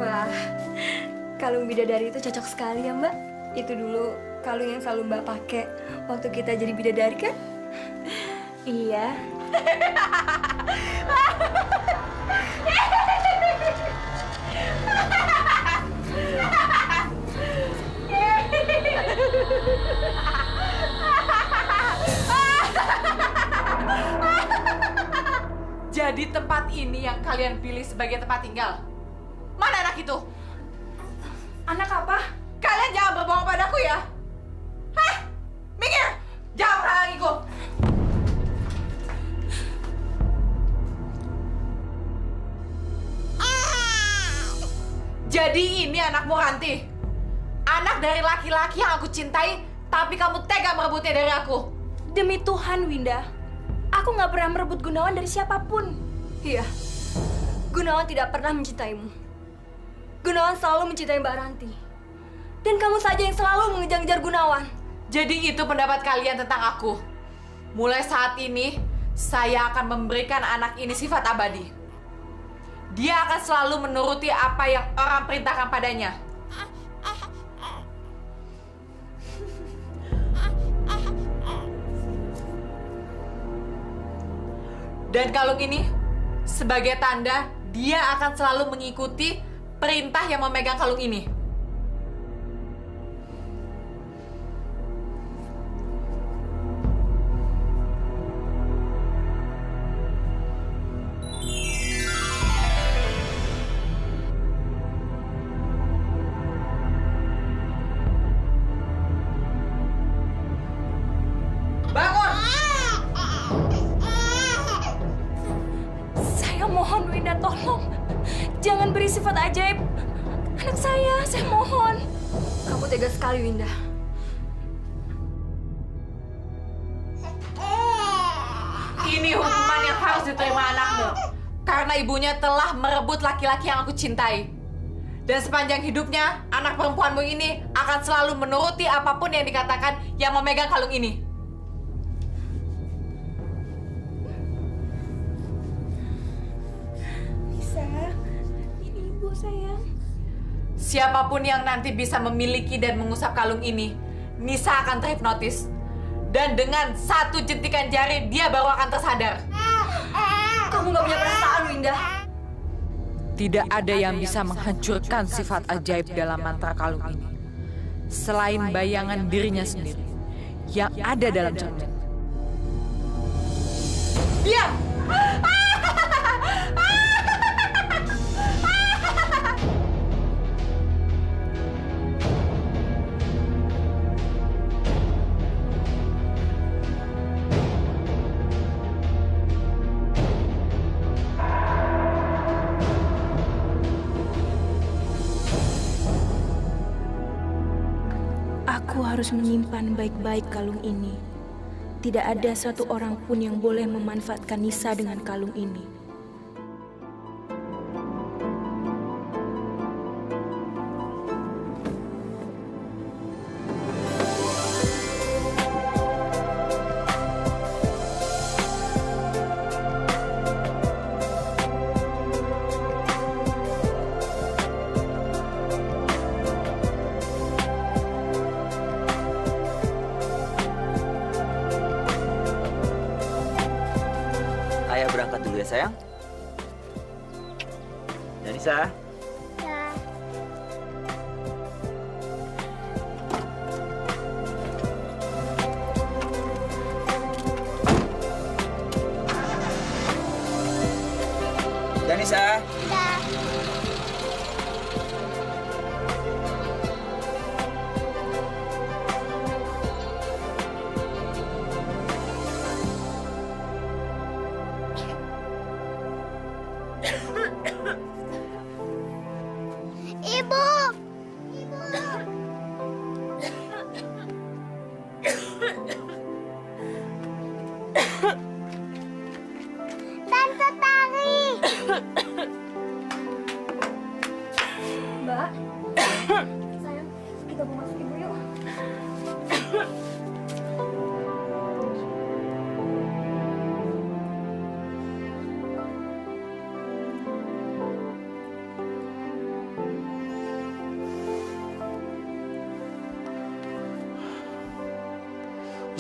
Wah, kalung bidadari itu cocok sekali ya Mbak. Itu dulu kalung yang selalu Mbak pakai waktu kita jadi bidadari kan? Iya. Jadi tempat ini yang kalian pilih sebagai tempat tinggal? Mana anak itu? Anak apa? Kalian jangan berbohong padaku ya! Hah? Minggir! Jangan menghalangiku! Jadi ini anakmu Ranti? Anak dari laki-laki yang aku cintai, tapi kamu tega merebutnya dari aku? Demi Tuhan, Winda. Aku nggak pernah merebut Gunawan dari siapapun. Iya, Gunawan tidak pernah mencintaimu. Gunawan selalu mencintai Mbak Ranti. Dan kamu saja yang selalu mengejar-ngejar Gunawan. Jadi itu pendapat kalian tentang aku. Mulai saat ini, saya akan memberikan anak ini sifat abadi. Dia akan selalu menuruti apa yang orang perintahkan padanya. Dan kalung ini, sebagai tanda, dia akan selalu mengikuti perintah yang memegang kalung ini. Bangun! Saya mohon, Winda, tolong. Jangan beri sifat ajaib. Anak saya mohon. Kamu tega sekali, Winda. Ini hukuman yang harus diterima anakmu. Karena ibunya telah merebut laki-laki yang aku cintai. Dan sepanjang hidupnya, anak perempuanmu ini akan selalu menuruti apapun yang dikatakan yang memegang kalung ini. Bisa. Ini ibu, sayang. Siapapun yang nanti bisa memiliki dan mengusap kalung ini, Nisa akan terhipnotis. Dan dengan satu jentikan jari, dia baru akan tersadar. Kamu nggak punya perasaan, Winda. Tidak ada yang bisa menghancurkan sifat ajaib dalam mantra kalung ini, selain bayangan dirinya sendiri yang ada dalam cermin. Diam! Aku harus menyimpan baik-baik kalung ini. Tidak ada satu orang pun yang boleh memanfaatkan Nisa dengan kalung ini. Ayah berangkat dulu ya sayang. Danisa. Ya. Danisa. Ya. Ibu. Tante Tari. Mbak. Sayang, kita mau masuk ibu yuk.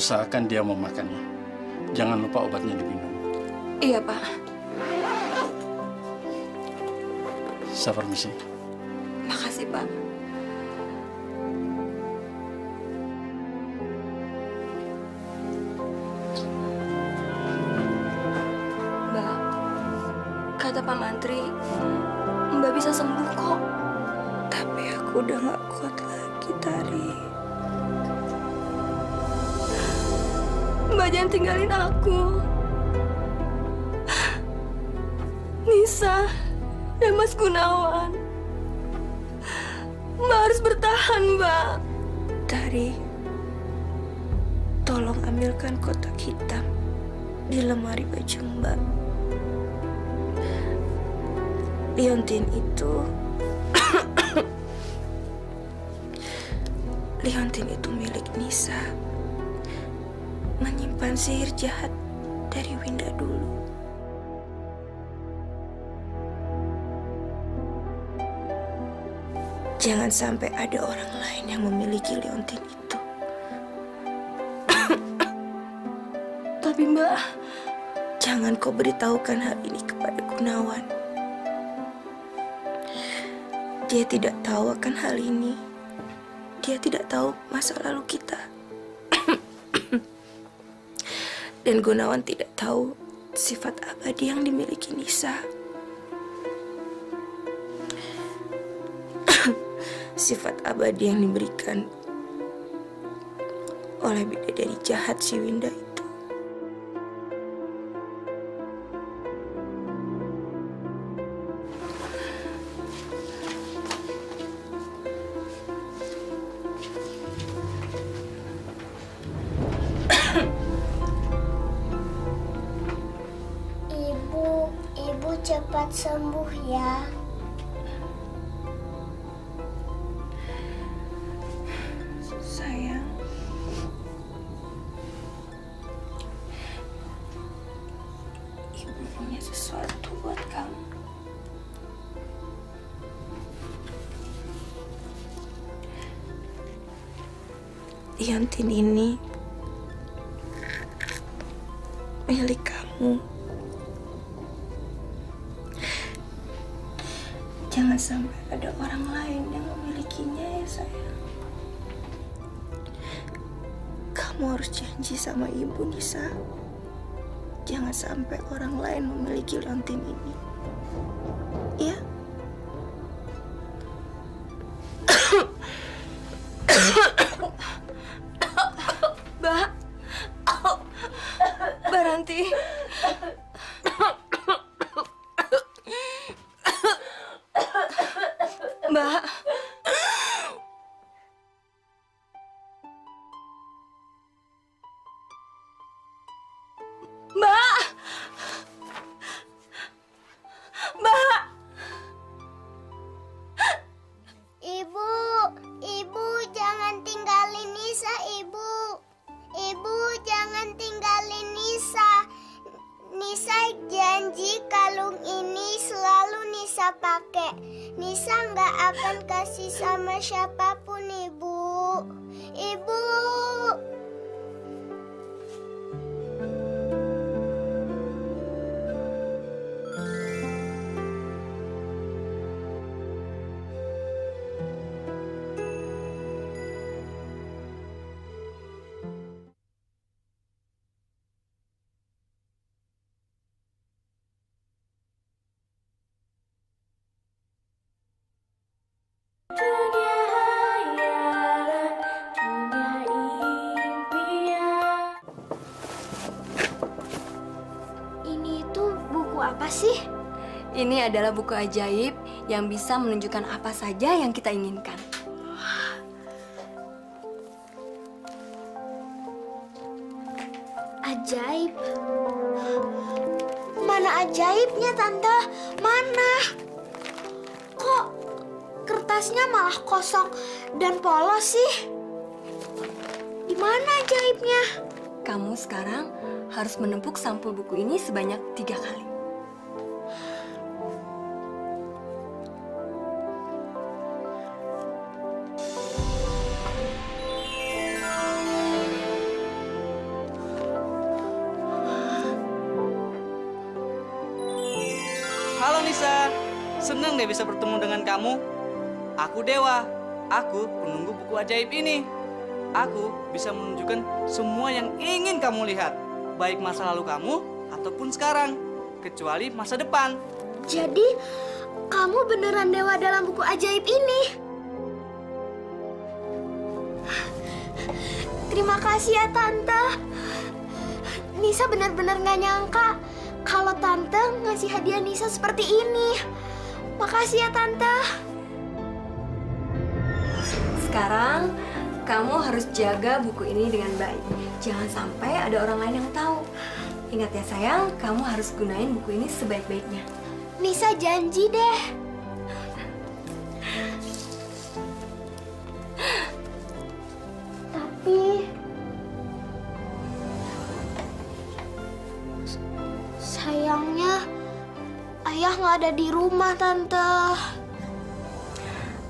usahakan dia memakannya. Jangan lupa obatnya diminum. Iya, Pak. Saya permisi. Makasih, Pak. Mbak, kata Pak Mantri, Mbak bisa sembuh kok. Tapi aku udah gak kuat lagi, Tari. Mbak jangan tinggalin aku. Nisa dan Mas Gunawan. Mbak harus bertahan, Mbak. Tari, tolong ambilkan kotak hitam di lemari baju Mbak. Liontin itu Liontin itu milik Nisa. Menyimpan sihir jahat dari Winda dulu. Jangan sampai ada orang lain yang memiliki liontin itu. Tapi Mbak, Jangan kau beritahukan hal ini kepada Gunawan. Dia tidak tahu akan hal ini. Dia tidak tahu masa lalu kita. Dan Gunawan tidak tahu sifat abadi yang dimiliki Nisa. Sifat abadi yang diberikan oleh bidadari jahat si Winda itu. Ibu cepat sembuh ya. Sayang, Ibu punya sesuatu buat kamu. Liontin ini milik kamu. Jangan sampai ada orang lain yang memilikinya ya sayang. Kamu harus janji sama ibu Nisa. Jangan sampai orang lain memiliki liontin ini. Ya? Mbak. Mbak Ranti. Mbak. Mbak. Mbak. Ibu jangan tinggalin Nisa, Ibu. Ibu jangan tinggalin Nisa. Nisa janji kalung ini selalu Nisa pakai. Nisa nggak akan kasih sama siapapun, Ibu. Ibu. Ini tuh buku apa sih? Ini adalah buku ajaib yang bisa menunjukkan apa saja yang kita inginkan. Ajaib. Mana ajaibnya, Tante? Mana? Kok kertasnya malah kosong dan polos sih? Di mana ajaibnya? Kamu sekarang harus menempuk sampul buku ini sebanyak 3 kali. Halo Nisa, seneng deh bisa bertemu dengan kamu. Aku Dewa, aku penunggu buku ajaib ini. Aku bisa menunjukkan semua yang ingin kamu lihat, baik masa lalu kamu ataupun sekarang, kecuali masa depan. Jadi, kamu beneran dewa dalam buku ajaib ini? Terima kasih ya, Tante. Nisa benar-benar gak nyangka kalau Tante ngasih hadiah Nisa seperti ini. Makasih ya, Tante. Sekarang, kamu harus jaga buku ini dengan baik. Jangan sampai ada orang lain yang tahu. Ingat ya sayang, kamu harus gunain buku ini sebaik-baiknya. Nisa janji deh. Tapi sayangnya ayah nggak ada di rumah, Tante.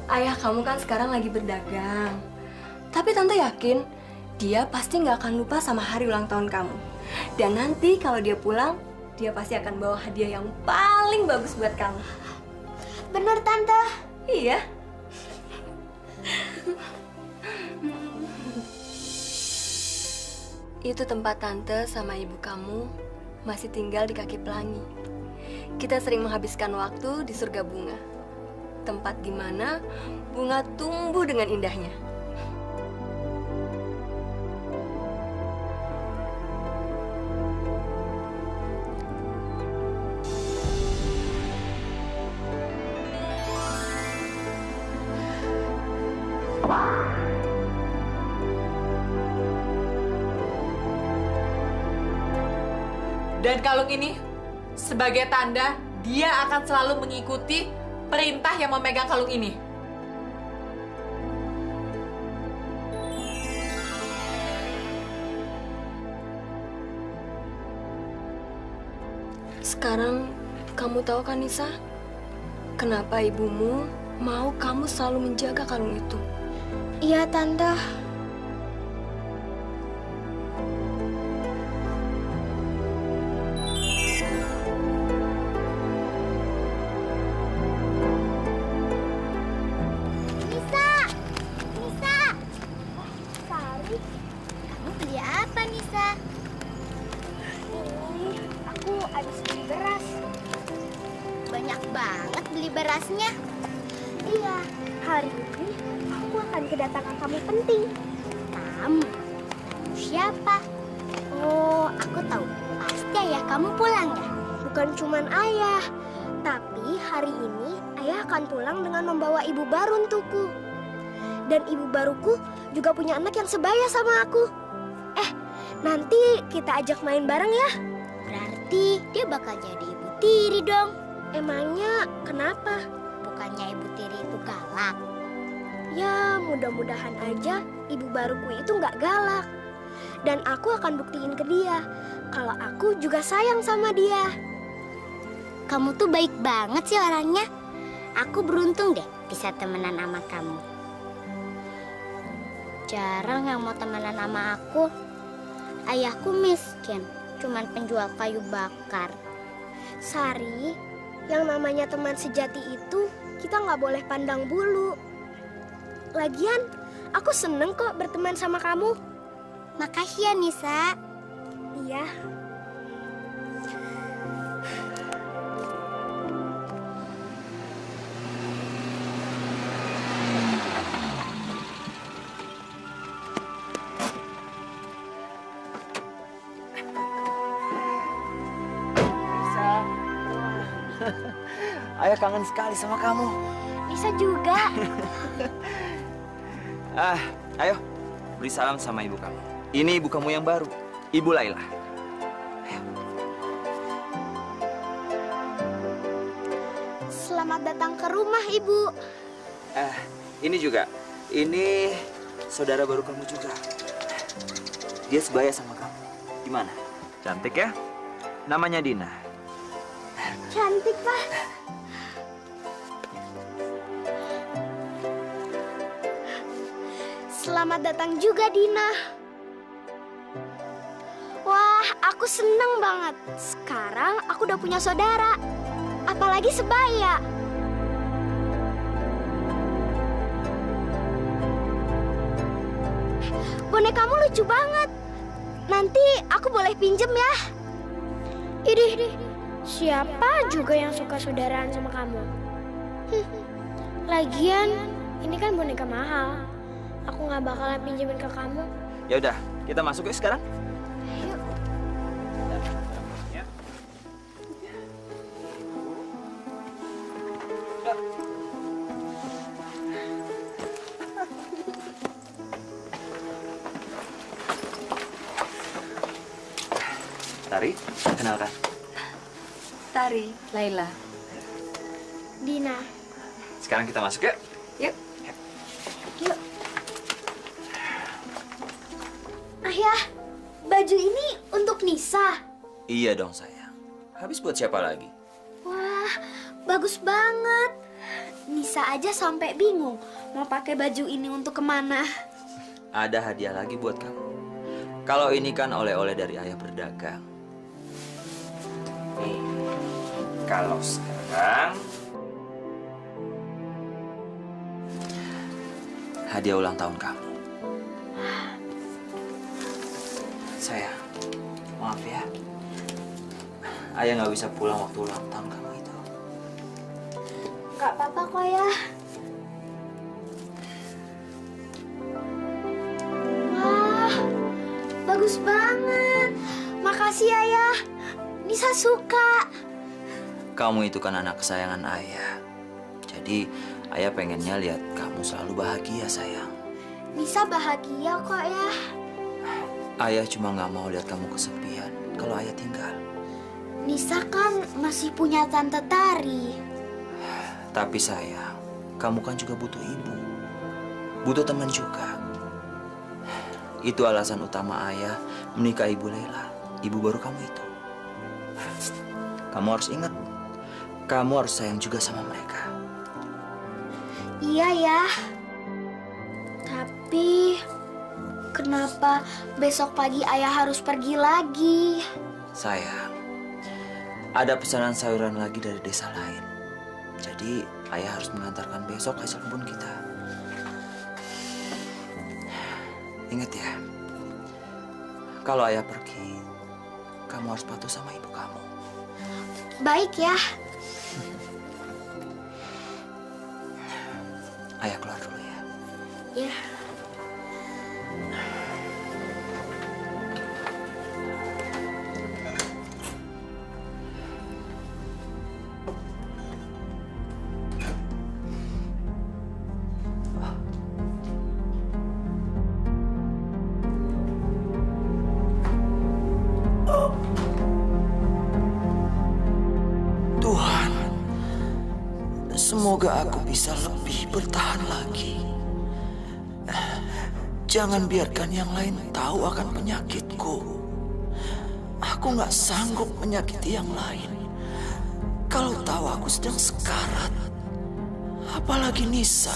Ayah kamu kan sekarang lagi berdagang. Tapi Tante yakin dia pasti nggak akan lupa sama hari ulang tahun kamu. Dan nanti kalau dia pulang, dia pasti akan bawa hadiah yang paling bagus buat kamu. Bener, Tante. Iya. Itu tempat Tante sama ibu kamu masih tinggal di kaki pelangi. Kita sering menghabiskan waktu di surga bunga. Tempat di mana bunga tumbuh dengan indahnya. Dan kalung ini sebagai tanda dia akan selalu mengikuti perintah yang memegang kalung ini. Sekarang kamu tahu kan Nisa, kenapa ibumu mau kamu selalu menjaga kalung itu? Iya, Tante. Banyak banget beli berasnya. Iya, hari ini aku akan kedatangan tamu penting. Tamu? Siapa? Oh, aku tahu. Pasti ayah kamu pulang ya? Bukan cuman ayah, tapi hari ini ayah akan pulang dengan membawa ibu baru untukku. Dan ibu baruku juga punya anak yang sebaya sama aku. Nanti kita ajak main bareng ya. Berarti dia bakal jadi ibu tiri dong. Emangnya kenapa? Bukannya ibu tiri itu galak? Ya, mudah-mudahan aja ibu baruku itu nggak galak. Dan aku akan buktiin ke dia kalau aku juga sayang sama dia. Kamu tuh baik banget sih orangnya. Aku beruntung deh bisa temenan sama kamu. Jarang yang mau temenan sama aku. Ayahku miskin, cuman penjual kayu bakar. Sari, yang namanya teman sejati itu kita nggak boleh pandang bulu. Lagian, aku seneng kok berteman sama kamu. Makasih ya, Nisa. Iya. Ayah kangen sekali sama kamu. Nisa juga. Ayo, beri salam sama ibu kamu. Ini ibu kamu yang baru, Ibu Laila. Ayo. Selamat datang ke rumah, Ibu. Ini juga. Ini saudara baru kamu juga. Dia sebaya sama kamu. Gimana? Cantik ya? Namanya Dina. Cantik, Pak. Selamat datang juga, Dina. Wah, aku seneng banget. Sekarang aku udah punya saudara. Apalagi apalagi sebaya. Bonekamu lucu banget. Nanti aku boleh pinjem ya? Idih, siapa juga yang suka saudaraan sama kamu? Lagian, ini kan boneka mahal. Aku nggak bakalan pinjemin ke kamu. Ya udah, kita masuk yuk sekarang. Tari, kenalkan. Tari, Laila. Dina. Sekarang kita masuk yuk. yuk. Yuk. Ayah, baju ini untuk Nisa. Iya dong sayang. Habis buat siapa lagi? Wah, bagus banget. Nisa aja sampai bingung mau pakai baju ini untuk kemana. Ada hadiah lagi buat kamu. Kalau ini kan oleh-oleh dari ayah berdagang. Nih, kalau sekarang hadiah ulang tahun kamu. Sayang, maaf ya. Ayah nggak bisa pulang waktu ulang tahun kamu itu. Gak apa-apa kok ya. Wah, bagus banget. Makasih ayah. Nisa suka. Kamu itu kan anak kesayangan ayah. Jadi ayah pengennya lihat kamu selalu bahagia sayang. Nisa bahagia kok ya. Ayah cuma nggak mau lihat kamu kesepian kalau ayah tinggal. Nisa kan masih punya tante Tari. Tapi sayang, kamu kan juga butuh ibu. Butuh teman juga. Itu alasan utama ayah menikahi Ibu Laila, ibu baru kamu itu. Kamu harus ingat, kamu harus sayang juga sama mereka. Iya ya. Tapi kenapa besok pagi ayah harus pergi lagi? Sayang, ada pesanan sayuran lagi dari desa lain. Jadi ayah harus mengantarkan besok hasil kebun kita. Ingat ya, kalau ayah pergi, kamu harus patuh sama ibu kamu. Baik ya. Ayah keluar dulu ya. Ya. Tuhan, semoga aku bisa lebih bertahan lagi. Jangan biarkan yang lain tahu akan penyakitku. Aku nggak sanggup menyakiti yang lain. Kalau tahu aku sedang sekarat, apalagi Nisa.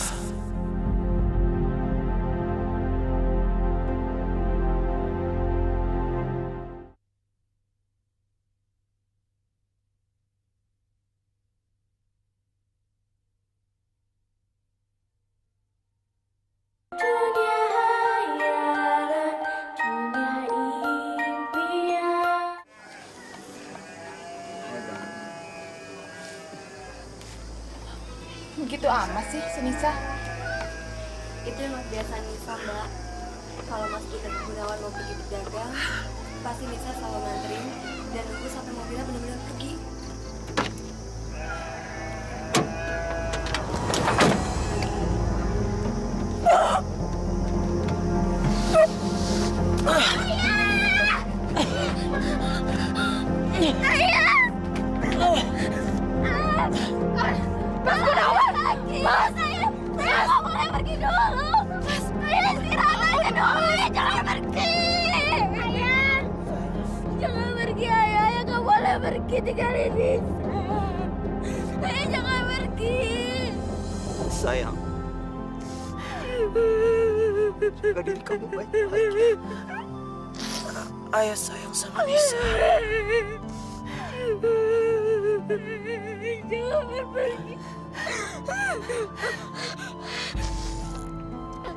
Begitu amat sih, si Nisa. Itu emang kebiasaan Nisa, Mbak. Kalau Mas Peter Gunawan mau pergi berdagang, pasti Nisa selalu nganterin dan nunggu sampai mobilnya benar-benar pergi. Mas Gunawan! Mas! Saya nggak boleh pergi dulu! Mas! Ayah istirahat aja dulu! Jangan pergi! Ayah! Jangan pergi, Ayah! Ayah nggak boleh pergi tinggalin Nisa! Ayah jangan pergi! Sayang, jaga diri kamu baik-baik. Ayah sayang sama Nisa. Jangan pergi.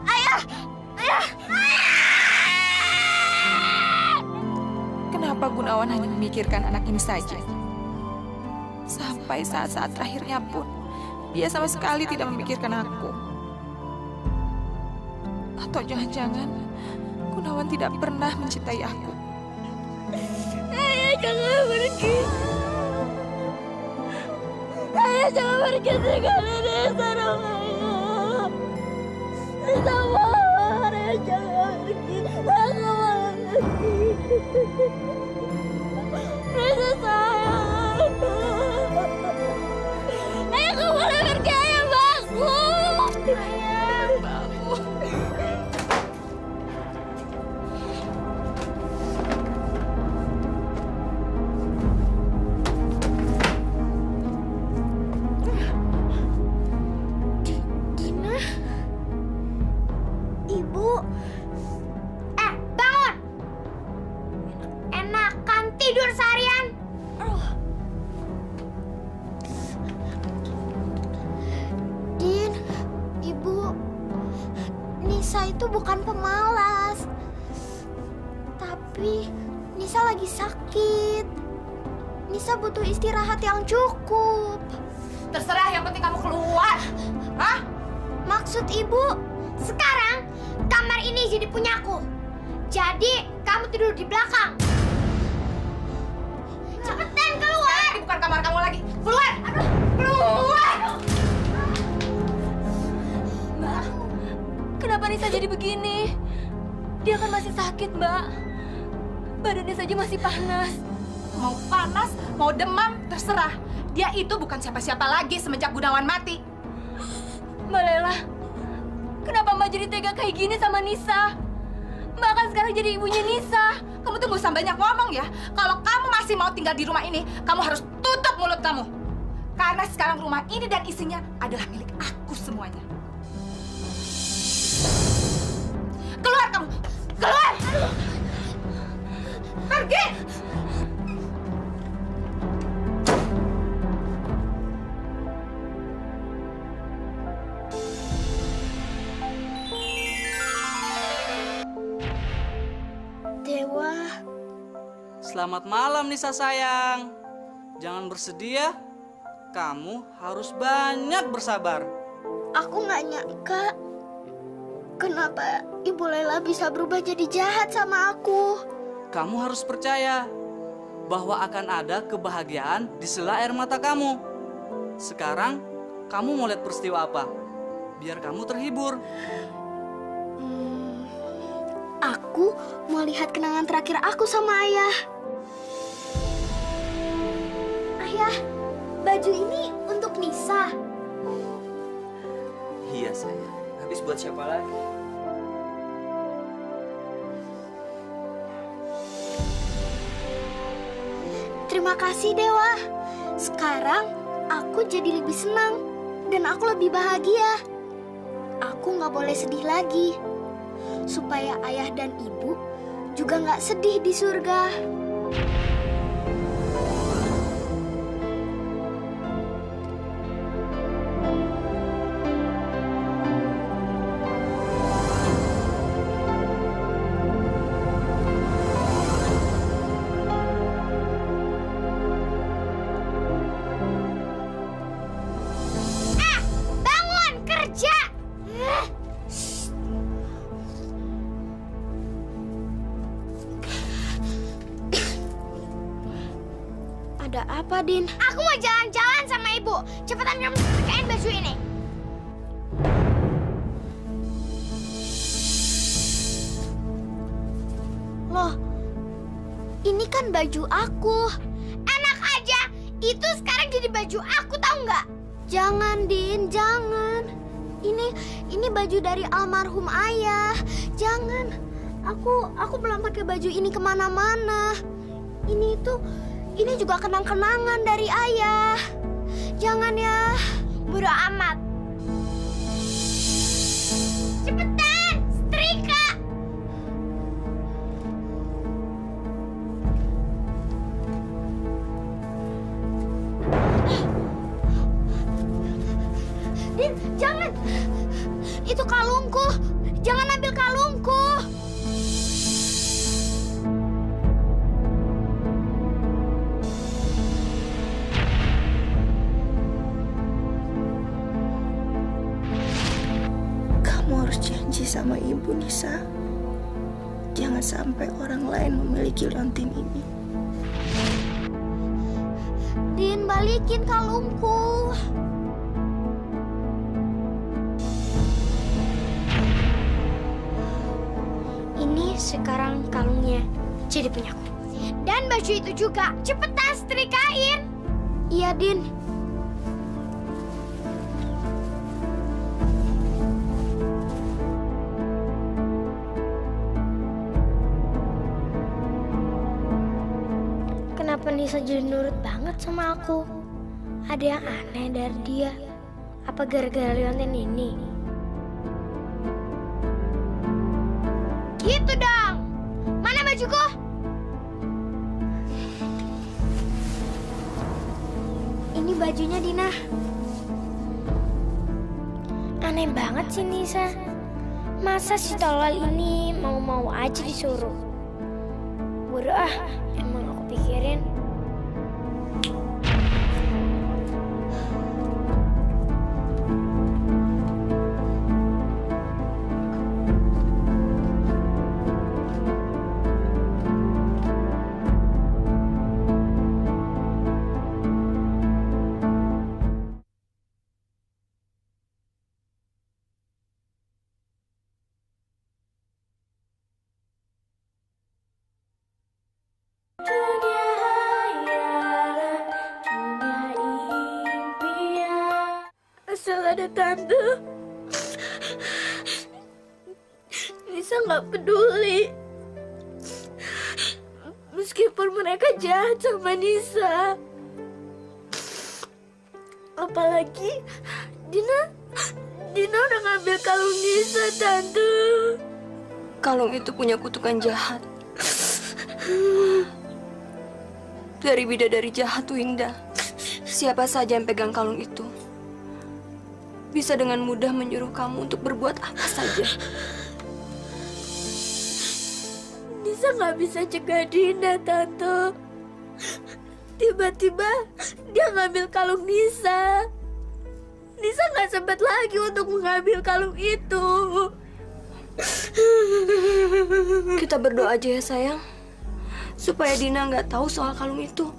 Ayah! Ayah! Kenapa Gunawan hanya memikirkan anak ini saja? Sampai saat-saat terakhirnya pun, dia sama sekali tidak memikirkan aku. Atau jangan-jangan Gunawan tidak pernah mencintai aku. Ayah, jangan pergi. Ayah, jangan pergi tinggalin Nisa dong, ayah. Nisa mohon, ayah jangan pergi. Aku mau pergi. Nisa sayang. Ayah, kamu boleh pergi, ayah, bangun. Ayah, bangun. Ibu, bangun! Enakan tidur seharian. Din, Ibu, Nisa itu bukan pemalas, tapi Nisa lagi sakit. Nisa butuh istirahat yang cukup. Terserah, yang penting kamu keluar. Hah? Maksud Ibu, sekarang kamar ini jadi punyaku. Jadi kamu tidur di belakang. Cepetan keluar. Ini bukan kamar kamu lagi. Keluar. Aduh, keluar. Mbak, kenapa Nisa jadi begini? Dia kan masih sakit, Mbak. Badannya saja masih panas. Mau panas, mau demam, terserah. Dia itu bukan siapa-siapa lagi semenjak Gunawan mati. Mbak Lela, kenapa Mbak jadi tega kayak gini sama Nisa? Mbak kan sekarang jadi ibunya Nisa. Kamu tuh gak usah banyak ngomong ya. Kalau kamu masih mau tinggal di rumah ini, kamu harus tutup mulut kamu. Karena sekarang rumah ini dan isinya adalah milik aku semuanya. Keluar kamu! Keluar! Pergi! Dewa. Selamat malam Nisa sayang. Jangan bersedih ya. Kamu harus banyak bersabar. Aku nggak nyangka kenapa Ibu Lela bisa berubah jadi jahat sama aku. Kamu harus percaya bahwa akan ada kebahagiaan di sela air mata kamu. Sekarang kamu mau lihat peristiwa apa? Biar kamu terhibur. Aku mau lihat kenangan terakhir aku sama Ayah. Ayah, baju ini untuk Nisa. Iya sayang. Habis buat siapa lagi? Terima kasih Dewa. Sekarang aku jadi lebih senang dan aku lebih bahagia. Aku nggak boleh sedih lagi. Supaya ayah dan ibu juga nggak sedih di surga. Bangun kerja! Ada apa, Din? Aku mau jalan-jalan sama ibu. Cepetan kamu pakein baju ini. Loh, ini kan baju aku. Enak aja, itu sekarang jadi baju aku, tahu nggak? Jangan, Din, jangan. Ini baju dari almarhum ayah. Jangan. Aku belum pakai baju ini kemana-mana. Ini juga kenang-kenangan dari ayah. Jangan ya. Bodo amat. Cepetan, setrika. Din, jangan. Itu kalungku. Jangan ambil kalungku. Kamu harus janji sama ibu, Nisa. Jangan sampai orang lain memiliki leontin ini. Din, balikin kalungku. Ini sekarang kalungnya jadi punyaku. Dan baju itu juga. Cepetan setrikain. Iya, Din. Kenapa Nisa jadi nurut banget sama aku? Ada yang aneh dari dia. Apa gara-gara leontin ini? Gitu dong. Mana bajuku? Ini bajunya Dina. Aneh banget sih Nisa. Masa si tolol ini mau-mau aja disuruh? Bodoh ah, emang aku pikirin. Asal ada tante, Nisa nggak peduli. Meskipun mereka jahat sama Nisa. Apalagi Dina udah ngambil kalung Nisa, tante. Kalung itu punya kutukan jahat. Dari bidadari jahat Winda. Siapa saja yang pegang kalung itu bisa dengan mudah menyuruh kamu untuk berbuat apa saja. Nisa nggak bisa cegah Dina, tante. Tiba-tiba dia ngambil kalung Nisa. Nisa nggak sempat lagi untuk mengambil kalung itu. Kita berdoa aja ya sayang, supaya Dina nggak tahu soal kalung itu.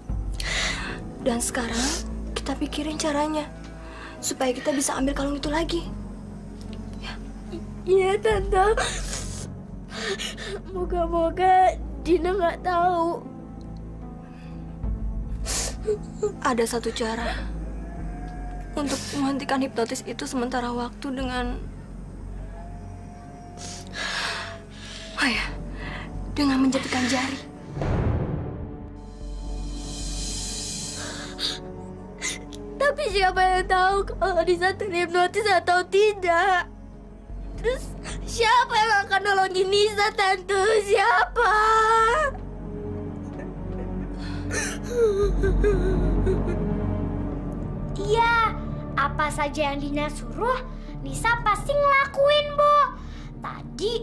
Dan sekarang kita pikirin caranya supaya kita bisa ambil kalung itu lagi. Iya, tante. Moga-moga Dina nggak tahu. Ada satu cara untuk menghentikan hipnotis itu sementara waktu dengan dengan menjepitkan jari. Tapi siapa yang tahu kalau Nisa terhipnotis atau tidak? Terus siapa yang akan nolongin Nisa, tante? Siapa? Iya, apa saja yang Dina suruh, Nisa pasti ngelakuin, Bu. Tadi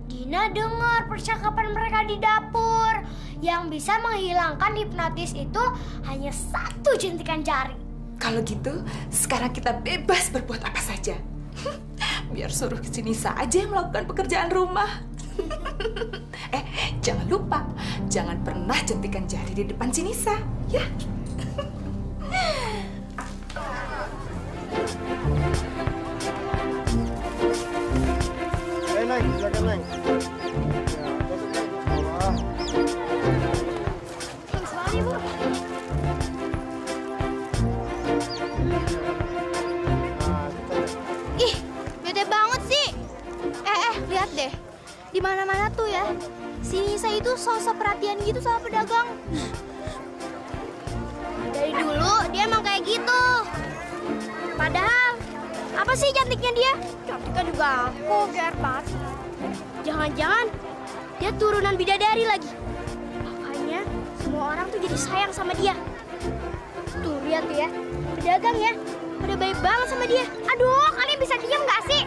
Dina dengar percakapan mereka di dapur. Yang bisa menghilangkan hipnotis itu hanya satu jentikan jari. Kalau gitu, sekarang kita bebas berbuat apa saja. Biar suruh si Nisa aja yang melakukan pekerjaan rumah. Jangan lupa, jangan pernah jentikan jari di depan si Nisa, ya. Neng, silakan Neng. Ih, bete banget sih. Lihat deh. Di mana-mana tuh ya. Si Nisa itu sosok perhatian gitu sama pedagang. Dari dulu dia emang kayak gitu. Padahal apa sih cantiknya dia? Cantiknya juga aku, biar banget. Jangan-jangan dia turunan bidadari lagi. Makanya semua orang tuh jadi sayang sama dia. Tuh lihat tuh ya, pedagang ya. pada baik banget sama dia. Aduh, kalian bisa diem nggak sih?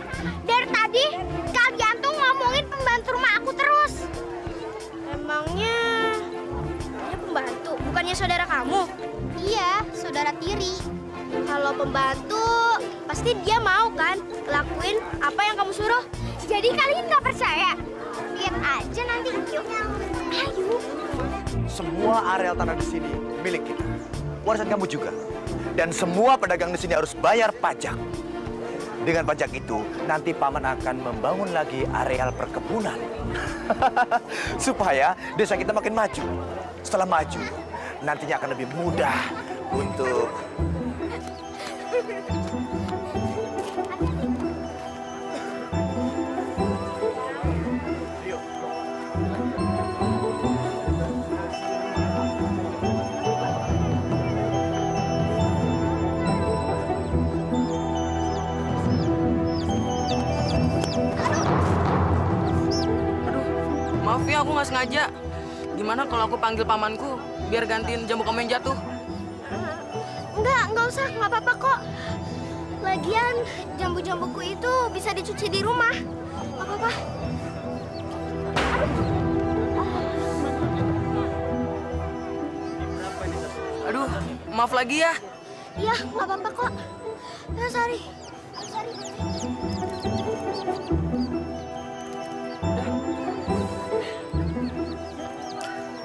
Dari tadi kalian tuh ngomongin pembantu rumah aku terus. Emangnya dia pembantu, bukannya saudara kamu? Iya, saudara tiri. Kalau pembantu, pasti dia mau kan lakuin apa yang kamu suruh. Jadi kalian nggak percaya? Lihat aja nanti. Yuk, ayo. Semua areal tanah di sini milik kita. Warisan kamu juga. Dan semua pedagang di sini harus bayar pajak. Dengan pajak itu, nanti paman akan membangun lagi areal perkebunan. Supaya desa kita makin maju. Setelah maju, nantinya akan lebih mudah untuk... Maaf ya, aku nggak sengaja. Gimana kalau aku panggil pamanku biar gantiin jamu kamu yang jatuh? Enggak usah, nggak apa-apa kok. Lagian jambu-jambuku itu bisa dicuci di rumah. Nggak apa-apa. Aduh, maaf lagi ya. Iya, nggak apa-apa kok. Ya, Sari. Sari.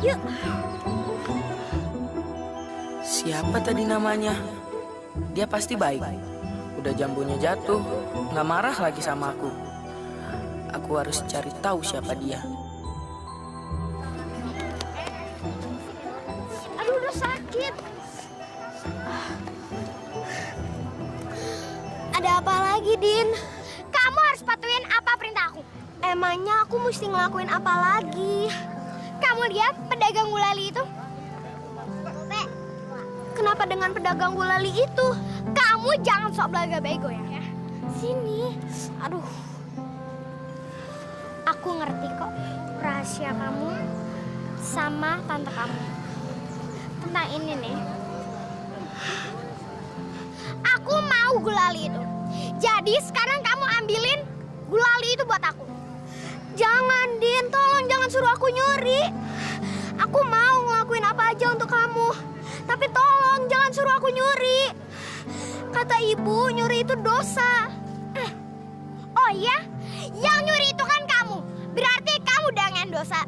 Yuk. Siapa tadi namanya? Dia pasti baik. Udah jambunya jatuh, nggak marah lagi sama aku. Aku harus cari tahu siapa dia. Aduh, udah sakit. Ada apa lagi, Din? Kamu harus patuhin apa perintah aku. Emangnya aku mesti ngelakuin apa lagi? Kamu lihat pedagang gulali itu? Kenapa dengan pedagang gulali itu? Kamu jangan sok belaga bego ya. Sini. Aduh. Aku ngerti kok rahasia kamu sama tante kamu. Tentang ini nih. Aku mau gulali itu. Jadi sekarang kamu ambilin gulali itu buat aku. Jangan, Din. Tolong jangan suruh aku nyuri. Aku mau ngelakuin apa aja untuk kamu. Tapi tolong jangan suruh aku nyuri. Kata ibu, nyuri itu dosa. Oh iya? Yang nyuri itu kan kamu. Berarti kamu dengan dosa.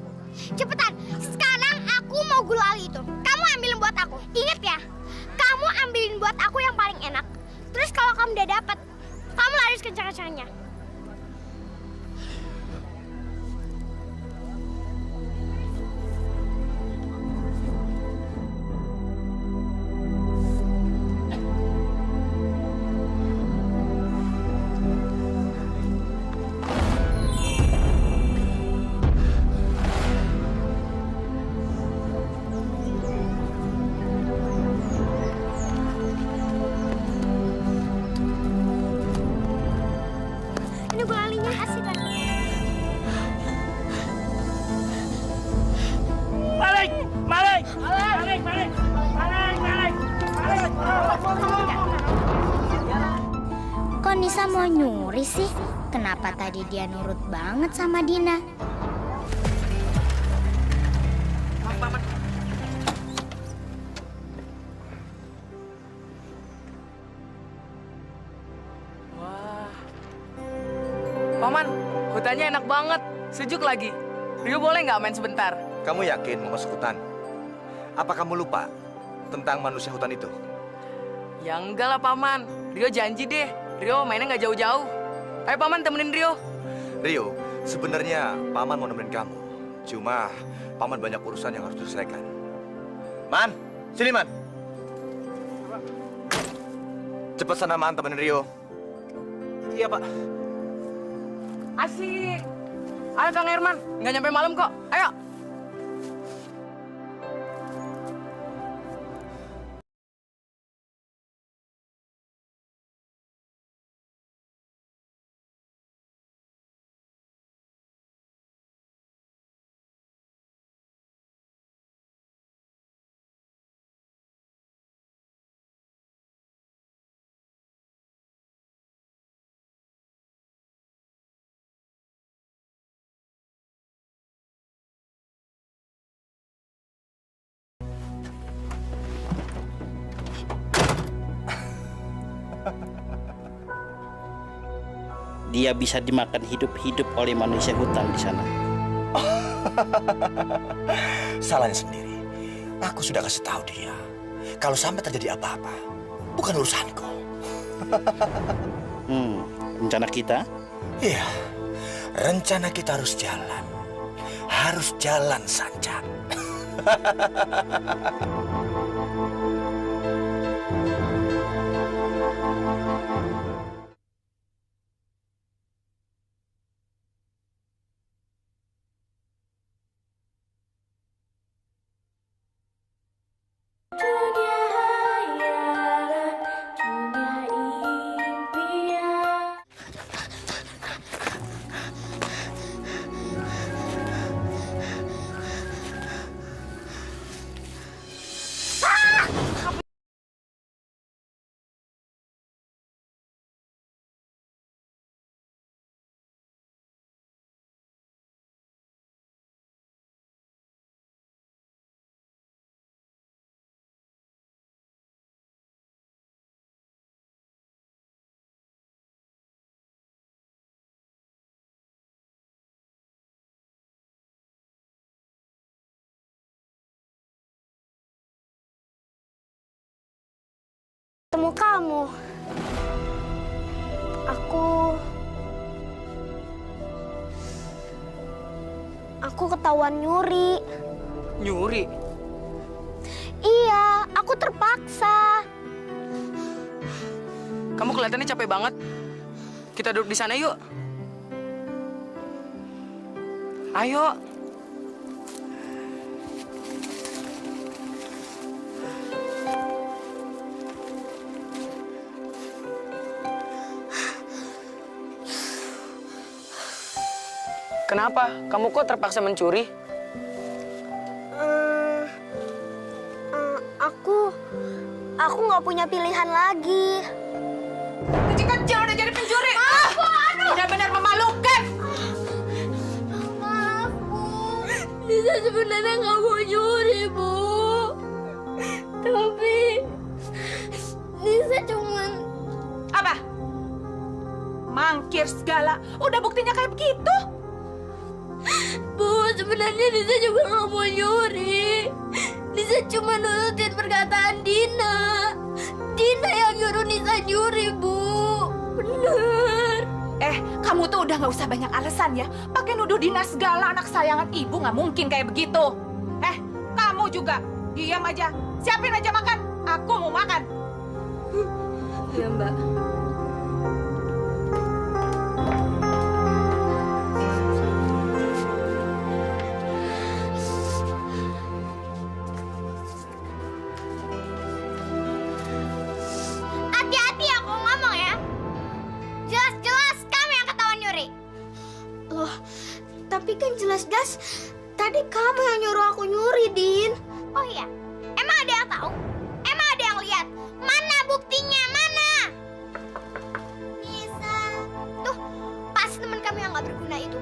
Cepetan, sekarang aku mau gulali itu. Kamu ambilin buat aku. Ingat ya, kamu ambilin buat aku yang paling enak. Terus kalau kamu udah dapet, kamu lari kencang-kencangnya. Ini gulalinya asik kan? Balik! Balik! Balik! Balik! Balik! Balik! Kok Nisa mau nyuri sih? Kenapa tadi dia nurut banget sama Dina? Paman, hutannya enak banget, sejuk lagi. Rio boleh nggak main sebentar? Kamu yakin mau masuk hutan? Apa kamu lupa tentang manusia hutan itu? Ya enggak lah, Paman. Rio janji deh, Rio mainnya nggak jauh-jauh. Ayo, Paman, temenin Rio. Rio, sebenarnya Paman mau nemenin kamu. Cuma Paman banyak urusan yang harus diselesaikan. Man, sini Man. Cepat sana Man, temenin Rio. Iya, Pak. Asik. Ayo, Kang Herman. Nggak nyampe malam kok. Ayo. Dia bisa dimakan hidup-hidup oleh manusia hutan di sana. Salahnya sendiri. Aku sudah kasih tahu dia. Kalau sampai terjadi apa-apa, bukan urusanku. Rencana kita? Iya, rencana kita harus jalan. Harus jalan saja. Temu kamu. Aku ketahuan nyuri. Nyuri? Iya, aku terpaksa. Kamu kelihatannya capek banget. Kita duduk di sana yuk. Ayo. Kenapa? Kamu kok terpaksa mencuri? Aku nggak punya pilihan lagi. Kecil-kecil udah jadi pencuri. Benar-benar memalukan. Maaf, Bu. Nisa sebenarnya nggak mau nyuri, Bu. Tapi Nisa cuman... Apa? Mangkir segala. Udah buktinya kayak begitu. Bu, sebenarnya Nisa juga nggak mau nyuri. Nisa cuma nurutin perkataan Dina. Dina yang nyuruh Nisa nyuri, Bu. Bener. Kamu tuh udah nggak usah banyak alasan ya. Pakai nuduh Dina segala, anak sayangan ibu nggak mungkin kayak begitu. Kamu juga diam aja. Siapin aja makan. Aku mau makan. Iya, Mbak. Hati-hati aku ngomong ya. Jelas-jelas kamu yang ketahuan nyuri. Loh, tapi kan jelas-jelas tadi kamu yang nyuruh aku nyuri, Din. Oh iya, emang ada yang tahu? Emang ada yang lihat? Mana buktinya? Mana? Nisa. Tuh, pas teman kamu yang gak berguna itu.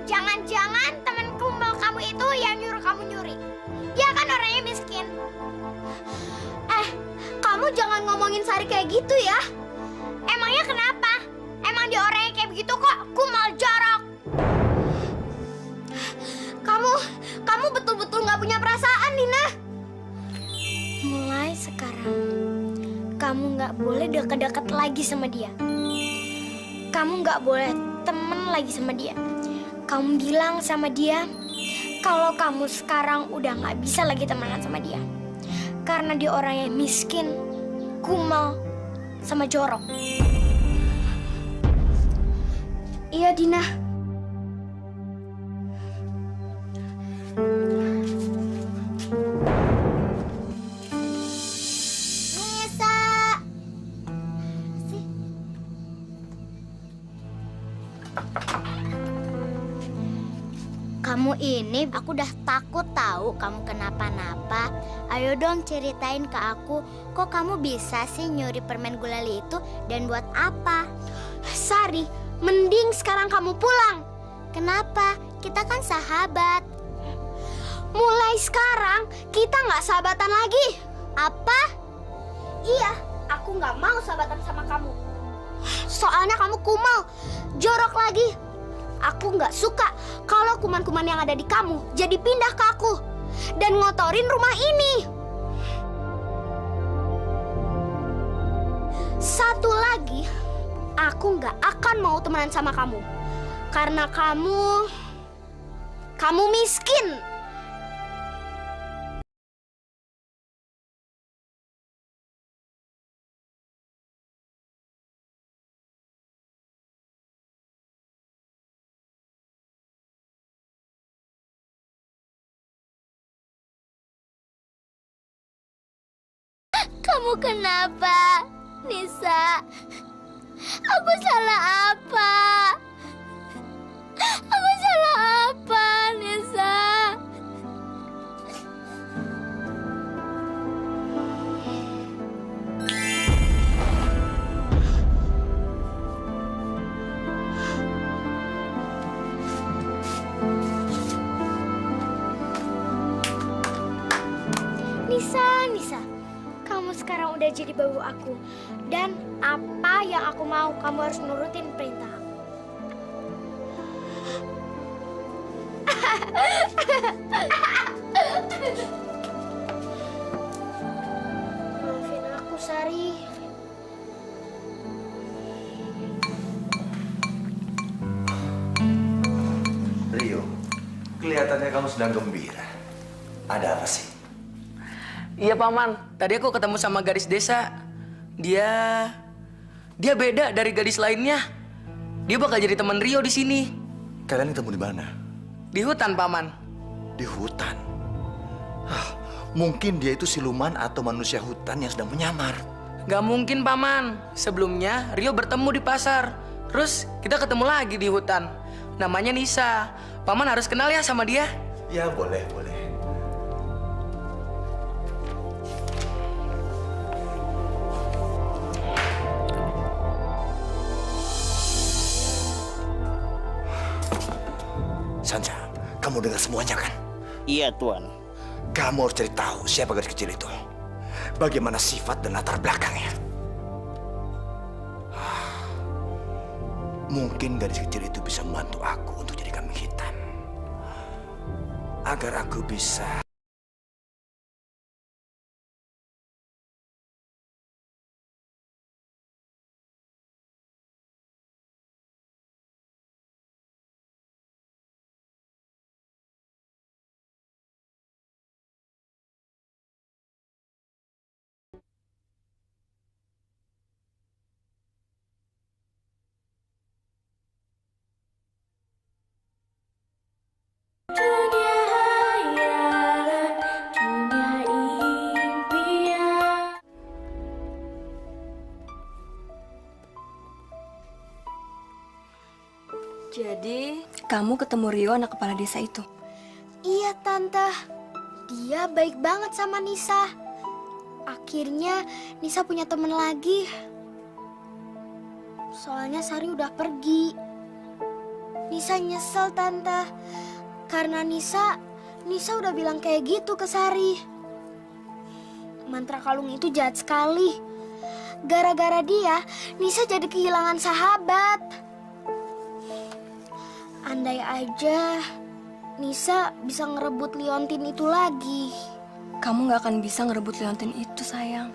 Jangan-jangan teman kumpul kamu itu yang nyuruh kamu nyuri. Dia kan orangnya miskin. Kamu jangan ngomongin Sari kayak gitu ya. Emangnya kenapa? Emang dia orangnya kayak begitu kok. Kumal jorok. Kamu betul-betul gak punya perasaan, Nina. Mulai sekarang, kamu gak boleh deket-deket lagi sama dia. Kamu gak boleh temen lagi sama dia. Kamu bilang sama dia kalau kamu sekarang udah gak bisa lagi temenan sama dia. Karena dia orang yang miskin, kumal, sama jorok. Iya, Dina. Nisa. Kamu ini, aku udah takut tahu kamu kenapa-napa. Ayo dong ceritain ke aku, kok kamu bisa sih nyuri permen gulali itu dan buat apa? Sari, mending sekarang kamu pulang. Kenapa? Kita kan sahabat. Mulai sekarang kita nggak sahabatan lagi. Apa? Iya, aku nggak mau sahabatan sama kamu. Soalnya kamu kumal, jorok lagi. Aku nggak suka kalau kuman-kuman yang ada di kamu jadi pindah ke aku dan ngotorin rumah ini. Satu lagi, aku nggak akan mau temenan sama kamu karena kamu miskin. Kamu kenapa, Nisa? Aku salah apa? Aku salah apa, Nisa? Nisa, kamu sekarang udah jadi babu aku. Dan apa yang aku mau, kamu harus nurutin perintah aku. Maafin aku, Sari. Rio, kelihatannya kamu sedang gembira. Ada apa sih? Iya Paman, tadi aku ketemu sama gadis desa. Dia beda dari gadis lainnya. Dia bakal jadi teman Rio di sini. Kalian ketemu di mana? Di hutan, Paman. Di hutan? Mungkin dia itu siluman atau manusia hutan yang sedang menyamar. Gak mungkin, Paman. Sebelumnya Rio bertemu di pasar. Terus kita ketemu lagi di hutan. Namanya Nisa. Paman harus kenal ya sama dia. Ya, boleh. Sanja, kamu dengar semuanya kan? Iya, Tuan. Kamu harus cari tahu siapa gadis kecil itu. Bagaimana sifat dan latar belakangnya. Mungkin gadis kecil itu bisa membantu aku untuk jadi kambing hitam. Agar aku bisa... Jadi, kamu ketemu Rio, anak kepala desa itu? Iya, Tante. Dia baik banget sama Nisa. Akhirnya Nisa punya teman lagi. Soalnya Sari udah pergi. Nisa nyesel, Tante. Karena Nisa udah bilang kayak gitu ke Sari. Mantra kalung itu jahat sekali. Gara-gara dia, Nisa jadi kehilangan sahabat. Andai aja Nisa bisa ngerebut liontin itu lagi. Kamu gak akan bisa ngerebut liontin itu, sayang.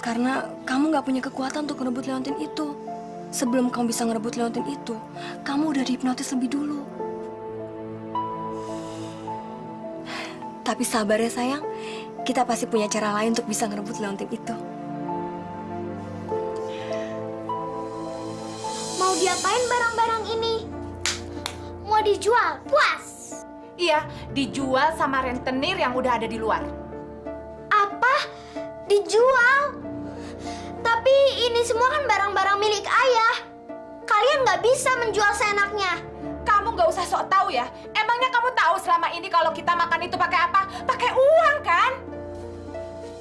Karena kamu gak punya kekuatan untuk ngerebut liontin itu. Sebelum kamu bisa ngerebut liontin itu, kamu udah dihipnotis lebih dulu. Tapi sabar ya, sayang. Kita pasti punya cara lain untuk bisa ngerebut liontin itu. Mau diapain barang-barang ini? Mau dijual? Puas? Iya, dijual sama rentenir yang udah ada di luar. Apa? Dijual? Tapi ini semua kan barang-barang milik ayah. Kalian nggak bisa menjual seenaknya. Kamu nggak usah sok tahu ya. Emangnya kamu tahu selama ini kalau kita makan itu pakai apa? Pakai uang kan?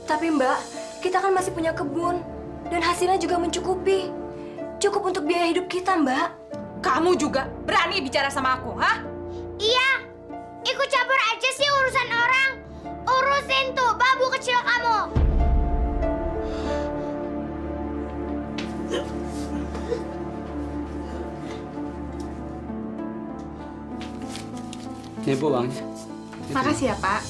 Tapi Mbak, kita kan masih punya kebun. Dan hasilnya juga mencukupi. Cukup untuk biaya hidup kita, Mbak. Kamu juga berani bicara sama aku, hah? Iya, ikut campur aja sih urusan orang. Urusin tuh babu kecil kamu. Nih Bu uangnya. Makasih ya Pak.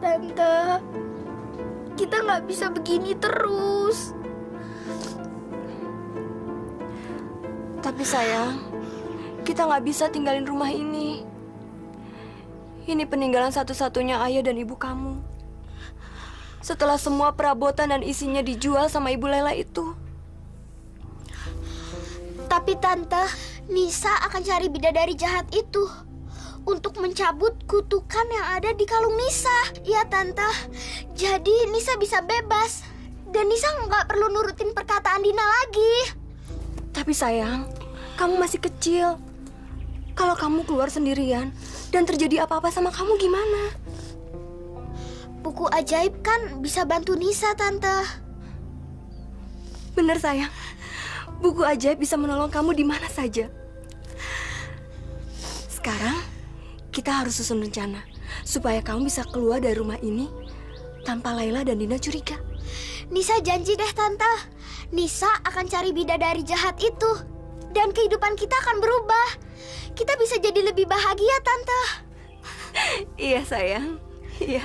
Tante, kita nggak bisa begini terus. Tapi sayang, kita nggak bisa tinggalin rumah ini. Ini peninggalan satu-satunya ayah dan ibu kamu. Setelah semua perabotan dan isinya dijual sama Ibu Lela itu. Tapi Tante, Nisa akan cari bidadari jahat itu untuk mencabut kutukan yang ada di kalung Nisa. Iya Tante, jadi Nisa bisa bebas. Dan Nisa nggak perlu nurutin perkataan Dina lagi. Tapi sayang, kamu masih kecil. Kalau kamu keluar sendirian dan terjadi apa-apa sama kamu gimana? Buku ajaib kan bisa bantu Nisa, Tante. Bener sayang, buku ajaib bisa menolong kamu di mana saja. Sekarang, kita harus susun rencana supaya kamu bisa keluar dari rumah ini tanpa Laila dan Dina curiga. Nisa janji deh, Tante. Nisa akan cari bidadari jahat itu. Dan kehidupan kita akan berubah. Kita bisa jadi lebih bahagia, Tante. Iya sayang, iya.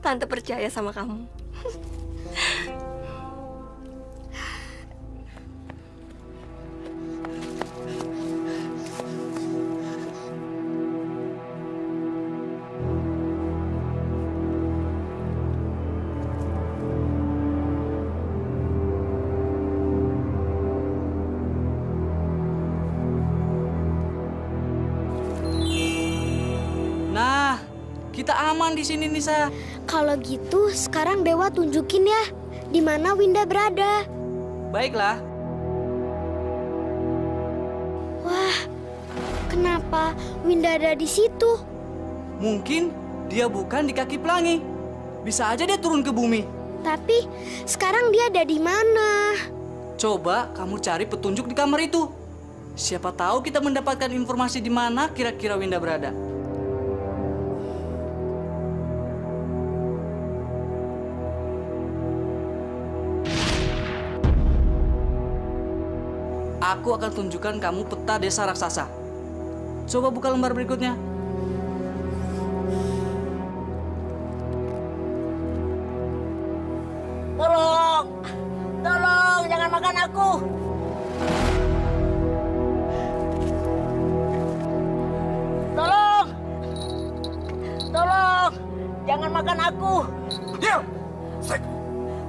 Tante percaya sama kamu. Nah, kita aman di sini Nisa. Kalau gitu, sekarang Dewa tunjukin ya di mana Winda berada. Baiklah. Wah, kenapa Winda ada di situ? Mungkin dia bukan di kaki pelangi. Bisa aja dia turun ke bumi. Tapi sekarang dia ada di mana? Coba kamu cari petunjuk di kamar itu. Siapa tahu kita mendapatkan informasi di mana kira-kira Winda berada. Aku akan tunjukkan kamu peta desa raksasa. Coba buka lembar berikutnya. Tolong! Tolong, jangan makan aku! Tolong! Tolong! Jangan makan aku! Diam!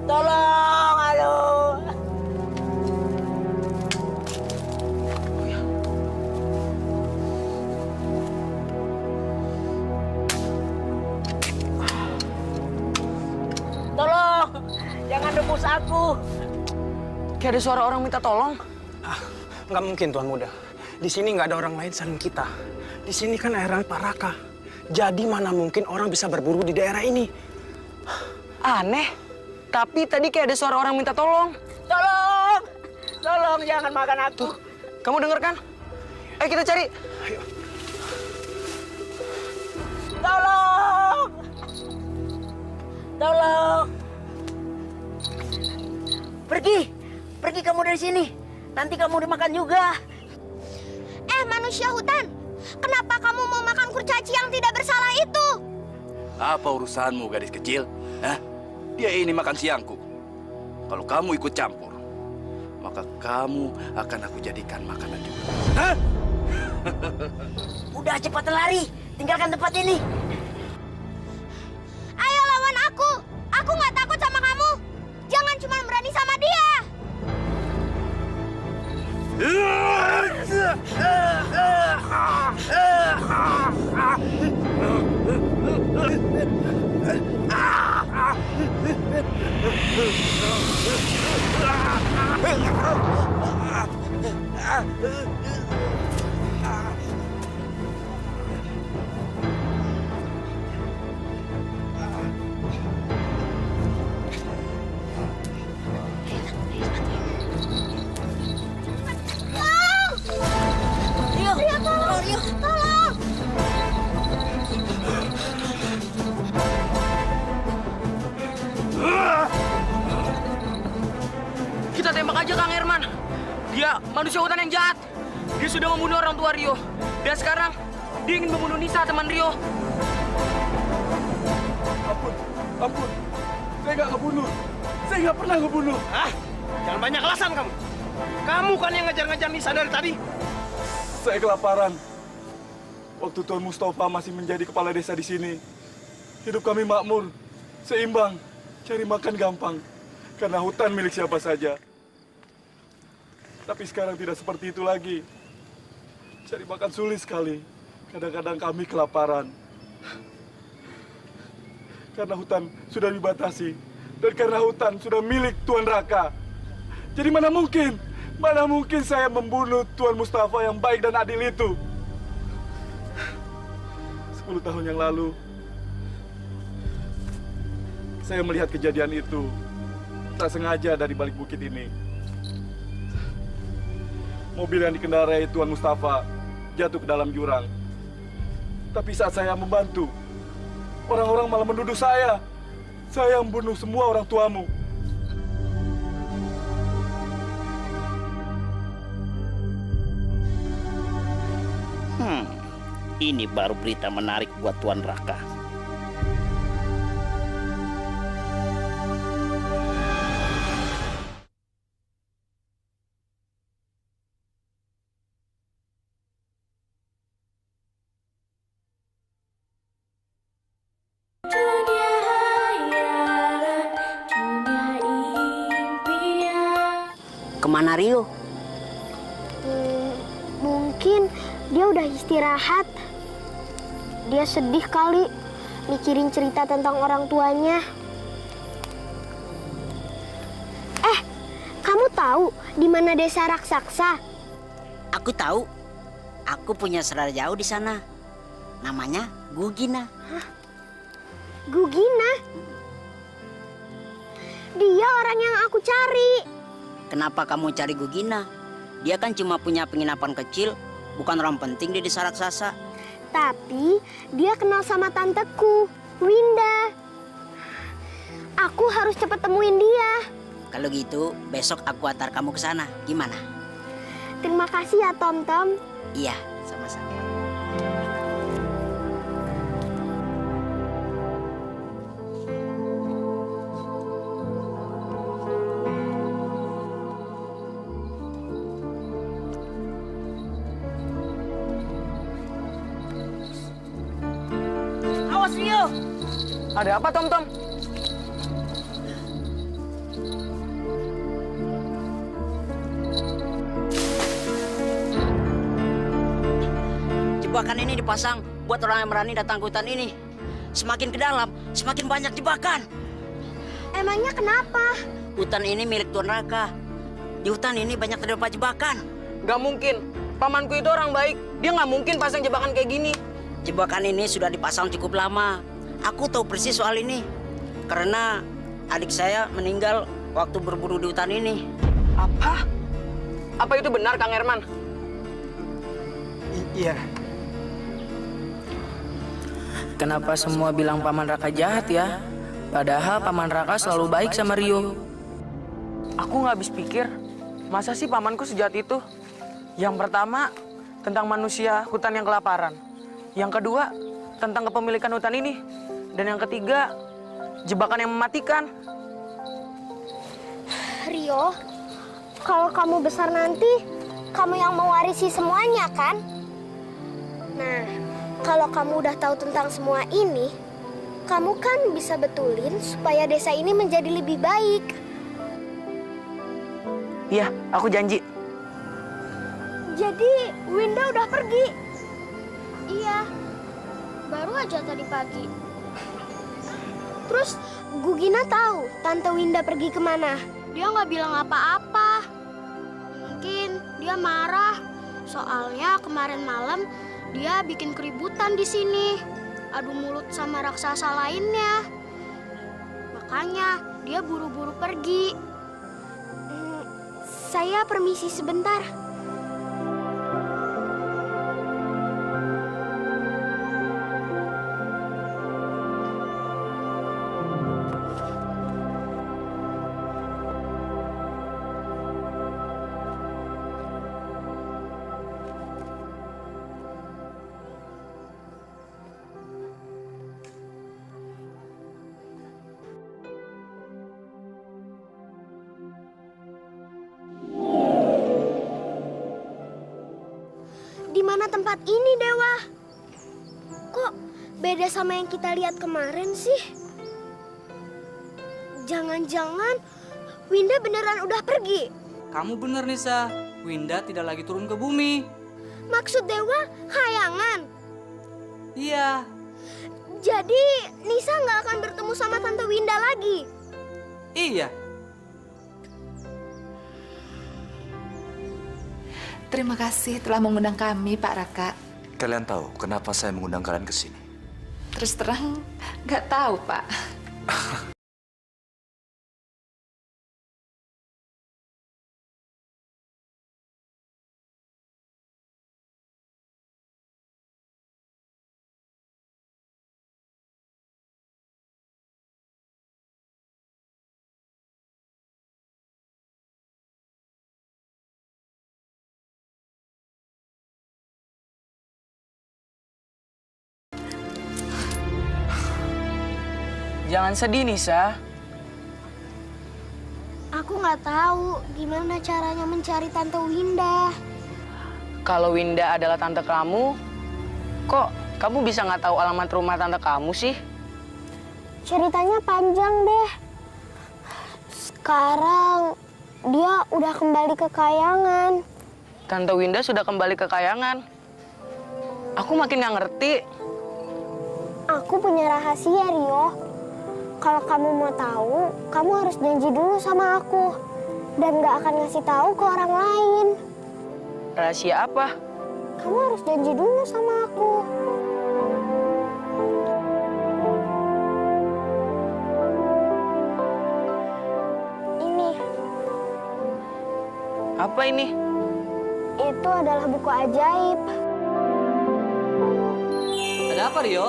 Tolong, aduh! Tolong! Jangan rebus aku! Kayak ada suara orang minta tolong. Nggak mungkin, Tuan Muda. Di sini nggak ada orang lain selain kita. Di sini kan daerah Paraka. Jadi mana mungkin orang bisa berburu di daerah ini? Aneh. Tapi tadi kayak ada suara orang minta tolong. Tolong! Tolong, jangan makan aku. Tuh, kamu dengar kan? Ayo kita cari. Ayo. Tolong! Tolong! Pergi kamu dari sini. Nanti kamu dimakan juga. Manusia hutan, kenapa kamu mau makan kurcaci yang tidak bersalah itu? Apa urusanmu, gadis kecil? Hah? Dia ini makan siangku. Kalau kamu ikut campur, maka kamu akan aku jadikan makanan juga. Hah? Udah cepat lari. Tinggalkan tempat ini. Ayo lawan aku. Aku nggak takut sama kamu. Jangan cuma berani sama dia. Tolong! ada manusia hutan yang jahat. Dia sudah membunuh orang tua Rio. Dan sekarang dia ingin membunuh Nisa, teman Rio. Ampun. Saya nggak ngebunuh. Saya nggak pernah ngebunuh. Jangan banyak alasan kamu. Kamu kan yang ngejar-ngejar Nisa dari tadi. Saya kelaparan. Waktu Tuan Mustafa masih menjadi kepala desa di sini, hidup kami makmur, seimbang, cari makan gampang, karena hutan milik siapa saja. Tapi sekarang tidak seperti itu lagi. Cari makan sulit sekali. Kadang-kadang kami kelaparan. Karena hutan sudah dibatasi, dan karena hutan sudah milik Tuan Raka. Jadi mana mungkin saya membunuh Tuan Mustafa yang baik dan adil itu. 10 tahun yang lalu, saya melihat kejadian itu tak sengaja dari balik bukit ini. Mobil yang dikendarai Tuan Mustafa jatuh ke dalam jurang. Tapi saat saya membantu, orang-orang malah menuduh saya. Saya yang membunuh semua orang tuamu. Ini baru berita menarik buat Tuan Raka. Kemana Rio? Mungkin dia udah istirahat. Dia sedih kali mikirin cerita tentang orang tuanya. Kamu tahu di mana desa raksasa? Aku tahu. Aku punya saudara jauh di sana. Namanya Gugina. Gugina? Dia orang yang aku cari. Kenapa kamu cari Gugina? Dia kan cuma punya penginapan kecil, bukan orang penting di desa raksasa. Tapi dia kenal sama tanteku, Winda. Aku harus cepat temuin dia. Kalau gitu, besok aku antar kamu ke sana. Gimana? Terima kasih ya, Tom-Tom. Iya, sama-sama. Awas Rio! Ada apa, Tom-Tom? Jebakan ini dipasang buat orang yang berani datang ke hutan ini. Semakin ke dalam, semakin banyak jebakan. Emangnya kenapa? Hutan ini milik Tuan Raka. Di hutan ini banyak terdapat jebakan. Gak mungkin. Pamanku itu orang baik. Dia gak mungkin pasang jebakan kayak gini. Jebakan ini sudah dipasang cukup lama. Aku tahu persis soal ini. Karena adik saya meninggal waktu berburu di hutan ini. Apa? Apa itu benar, Kang Herman? Iya. Kenapa semua bilang Paman Raka jahat ya? Padahal Paman Raka selalu baik sama Rio. Aku nggak habis pikir, masa sih pamanku sejahat itu? Yang pertama, tentang manusia hutan yang kelaparan. Yang kedua, tentang kepemilikan hutan ini. Dan yang ketiga, jebakan yang mematikan. Rio, kalau kamu besar nanti, kamu yang mewarisi semuanya kan? Nah, kalau kamu udah tahu tentang semua ini, kamu kan bisa betulin supaya desa ini menjadi lebih baik. Iya, aku janji. Jadi, Winda udah pergi? Iya, baru aja tadi pagi. Terus, Gugina tahu Tante Winda pergi kemana? Dia nggak bilang apa-apa. Mungkin dia marah. Soalnya kemarin malam dia bikin keributan di sini. Adu mulut sama raksasa lainnya. Makanya dia buru-buru pergi. Saya permisi sebentar. tempat ini, Dewa. Kok beda sama yang kita lihat kemarin sih? Jangan-jangan Winda beneran udah pergi? Kamu bener, Nisa. Winda tidak lagi turun ke bumi. Maksud Dewa, khayangan? Iya. Jadi Nisa nggak akan bertemu sama Tante Winda lagi? Iya. Terima kasih telah mengundang kami, Pak Raka. Kalian tahu kenapa saya mengundang kalian ke sini? Terus terang, nggak tahu, Pak. Jangan sedih, Nisa. Aku nggak tahu gimana caranya mencari Tante Winda. Kalau Winda adalah tante kamu, kok kamu bisa nggak tahu alamat rumah tante kamu sih? Ceritanya panjang deh. Sekarang dia udah kembali ke Kayangan. Tante Winda sudah kembali ke Kayangan. Aku makin nggak ngerti. Aku punya rahasia, Rio. Kalau kamu mau tahu, kamu harus janji dulu sama aku. Dan gak akan ngasih tahu ke orang lain. Rahasia apa? Kamu harus janji dulu sama aku. Ini. Apa ini? Itu adalah buku ajaib. Ada apa, Rio?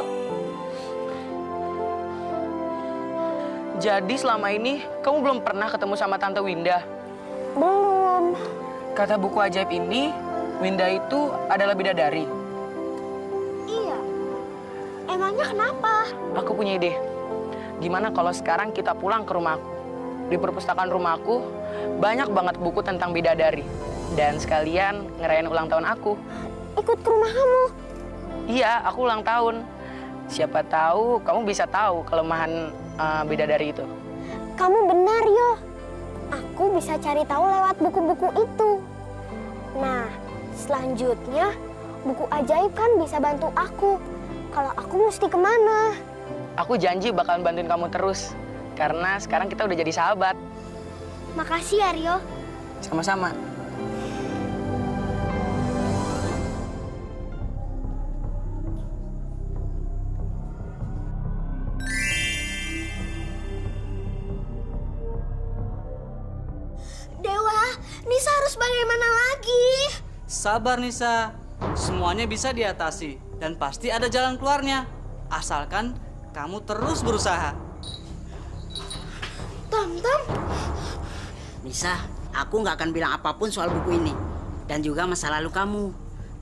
Jadi selama ini kamu belum pernah ketemu sama Tante Winda? Belum. Kata buku ajaib ini, Winda itu adalah bidadari. Iya. Emangnya kenapa? Aku punya ide. Gimana kalau sekarang kita pulang ke rumahku? Di perpustakaan rumahku, banyak banget buku tentang bidadari. Dan sekalian ngerayain ulang tahun aku. Ikut ke rumah kamu? Iya, aku ulang tahun. Siapa tahu kamu bisa tahu kelemahan bidadari itu. Kamu benar, Yo. Aku bisa cari tahu lewat buku-buku itu. Nah, selanjutnya buku ajaib kan bisa bantu aku. Kalau aku mesti kemana? Aku janji bakalan bantuin kamu terus. Karena sekarang kita udah jadi sahabat. Makasih ya, Rio. Sama-sama. Nisa harus bagaimana lagi? Sabar, Nisa. Semuanya bisa diatasi dan pasti ada jalan keluarnya. Asalkan kamu terus berusaha. Tom. Nisa, aku nggak akan bilang apapun soal buku ini. Dan juga masa lalu kamu.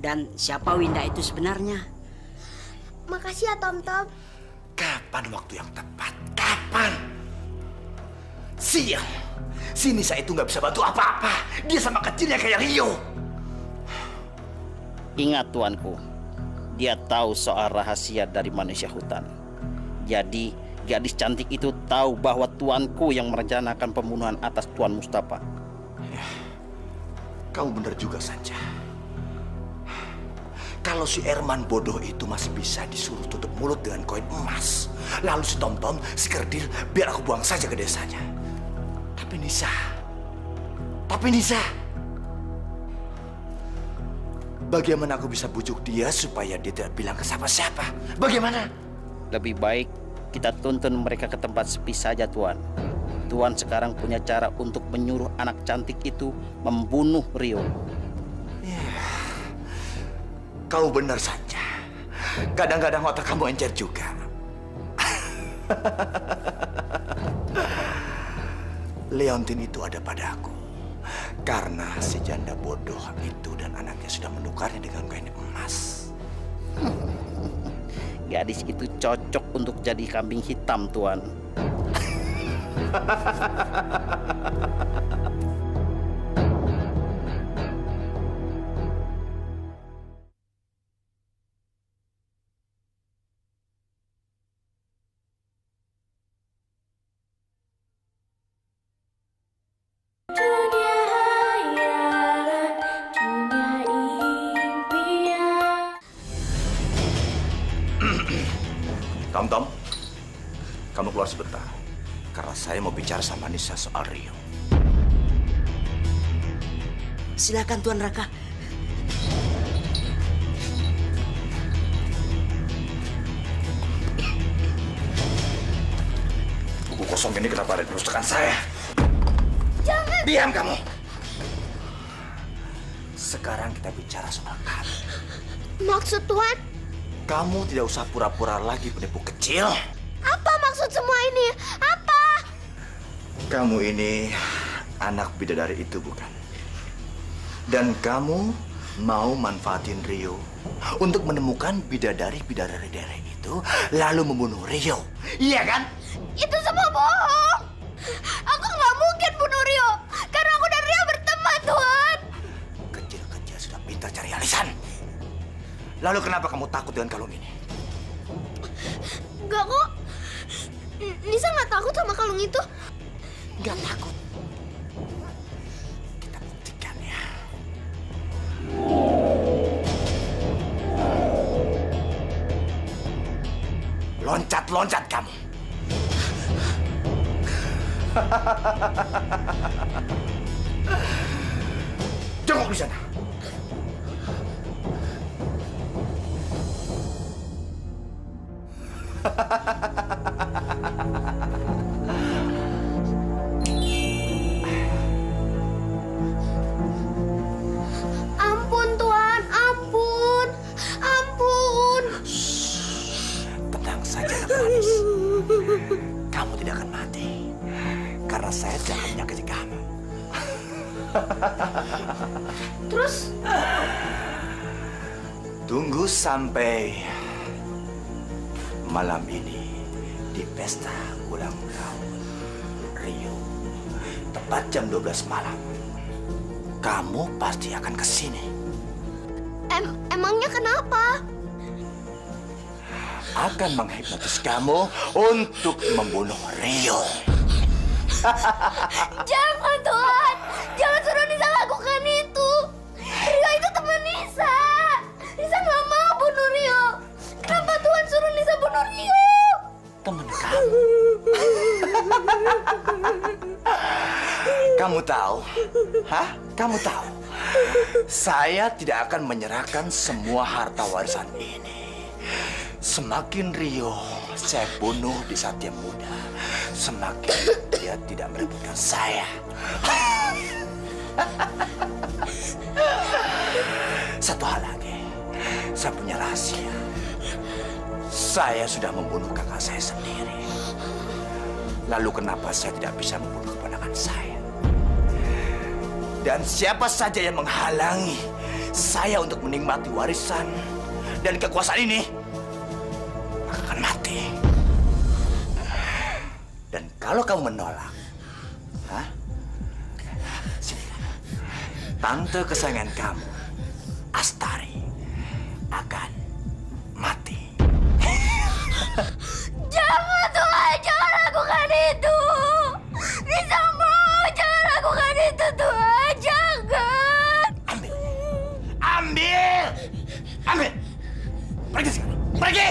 Dan siapa Winda itu sebenarnya. Makasih ya, Tom. Kapan waktu yang tepat? Kapan? Siang. Si Nisa itu nggak bisa bantu apa-apa. Dia sama kecilnya kayak Rio. Ingat tuanku, dia tahu soal rahasia dari manusia hutan. Jadi gadis cantik itu tahu bahwa tuanku yang merencanakan pembunuhan atas Tuan Mustafa. Ya, kamu benar juga, Sanja. Kalau si Herman bodoh itu masih bisa disuruh tutup mulut dengan koin emas. Lalu si Tom, si Kerdil, biar aku buang saja ke desanya. Tapi Nisa, bagaimana aku bisa bujuk dia supaya dia tidak bilang ke siapa-siapa? Bagaimana? Lebih baik kita tuntun mereka ke tempat sepi saja, Tuan. Tuan sekarang punya cara untuk menyuruh anak cantik itu membunuh Rio. Ya, kau benar saja. Kadang-kadang otak kamu encer juga. Leontin itu ada padaku karena si janda bodoh itu dan anaknya sudah menukarnya dengan koin emas. Gadis itu cocok untuk jadi kambing hitam, Tuan. keluar sebentar. Karena saya mau bicara sama Nisa soal Rio. Silakan Tuan Raka. Buku kosong ini kenapa ada di perpustakaan saya? Jangan! Diam kamu! Sekarang kita bicara soal kamu. Maksud Tuan? Kamu tidak usah pura-pura lagi penipu kecil. Apa maksud semua ini? Apa? Kamu ini anak bidadari itu bukan? Dan kamu mau manfaatin Rio untuk menemukan bidadari-bidadari daerah itu, lalu membunuh Rio. Iya kan? Itu semua bohong. Aku nggak mungkin bunuh Rio karena aku dan Rio berteman, Tuan. Kecil-kecil sudah pintar cari alasan. Lalu kenapa kamu takut dengan kalung ini? Enggak kok. Nisa nggak takut sama kalung itu. Nggak takut. Kita buktikan ya. Loncat-loncat kamu. Jongkok di sana. Ampun, Tuan. Ampun. Ampun. Tenang saja, anak manis. Kamu tidak akan mati. Karena saya tidak akan menyakiti kamu. Terus? Tunggu sampai malam ini di pesta ulang tahun Rio. Tepat jam 12 malam. Kamu pasti akan ke sini. Emangnya kenapa? Akan menghipnotis kamu untuk membunuh Rio. Jangan, Tuan. Jangan suruh Nisa lakukan itu. Rio itu teman Nisa. Nisa nggak mau bunuh Rio. Kenapa Tuan suruh Nisa bunuh Rio? Teman kamu. Kamu tahu? Hah? Kamu tahu? Saya tidak akan menyerahkan semua harta warisan ini. Semakin Rio saya bunuh di saat dia muda, semakin dia tidak merebutkan saya. Satu hal lagi, saya punya rahasia. Saya sudah membunuh kakak saya sendiri. Lalu kenapa saya tidak bisa membunuh keponakan saya? Dan siapa saja yang menghalangi saya untuk menikmati warisan dan kekuasaan ini, maka akan mati. Dan kalau kamu menolak, sini, tante kesayangan kamu, Astari, akan mati. Jangan, Tuhan. Jangan lakukan itu. Nisa mau. Jangan lakukan itu, Tuhan. Jangan. Ambil! Ambil! Pergi sekarang. Pergi!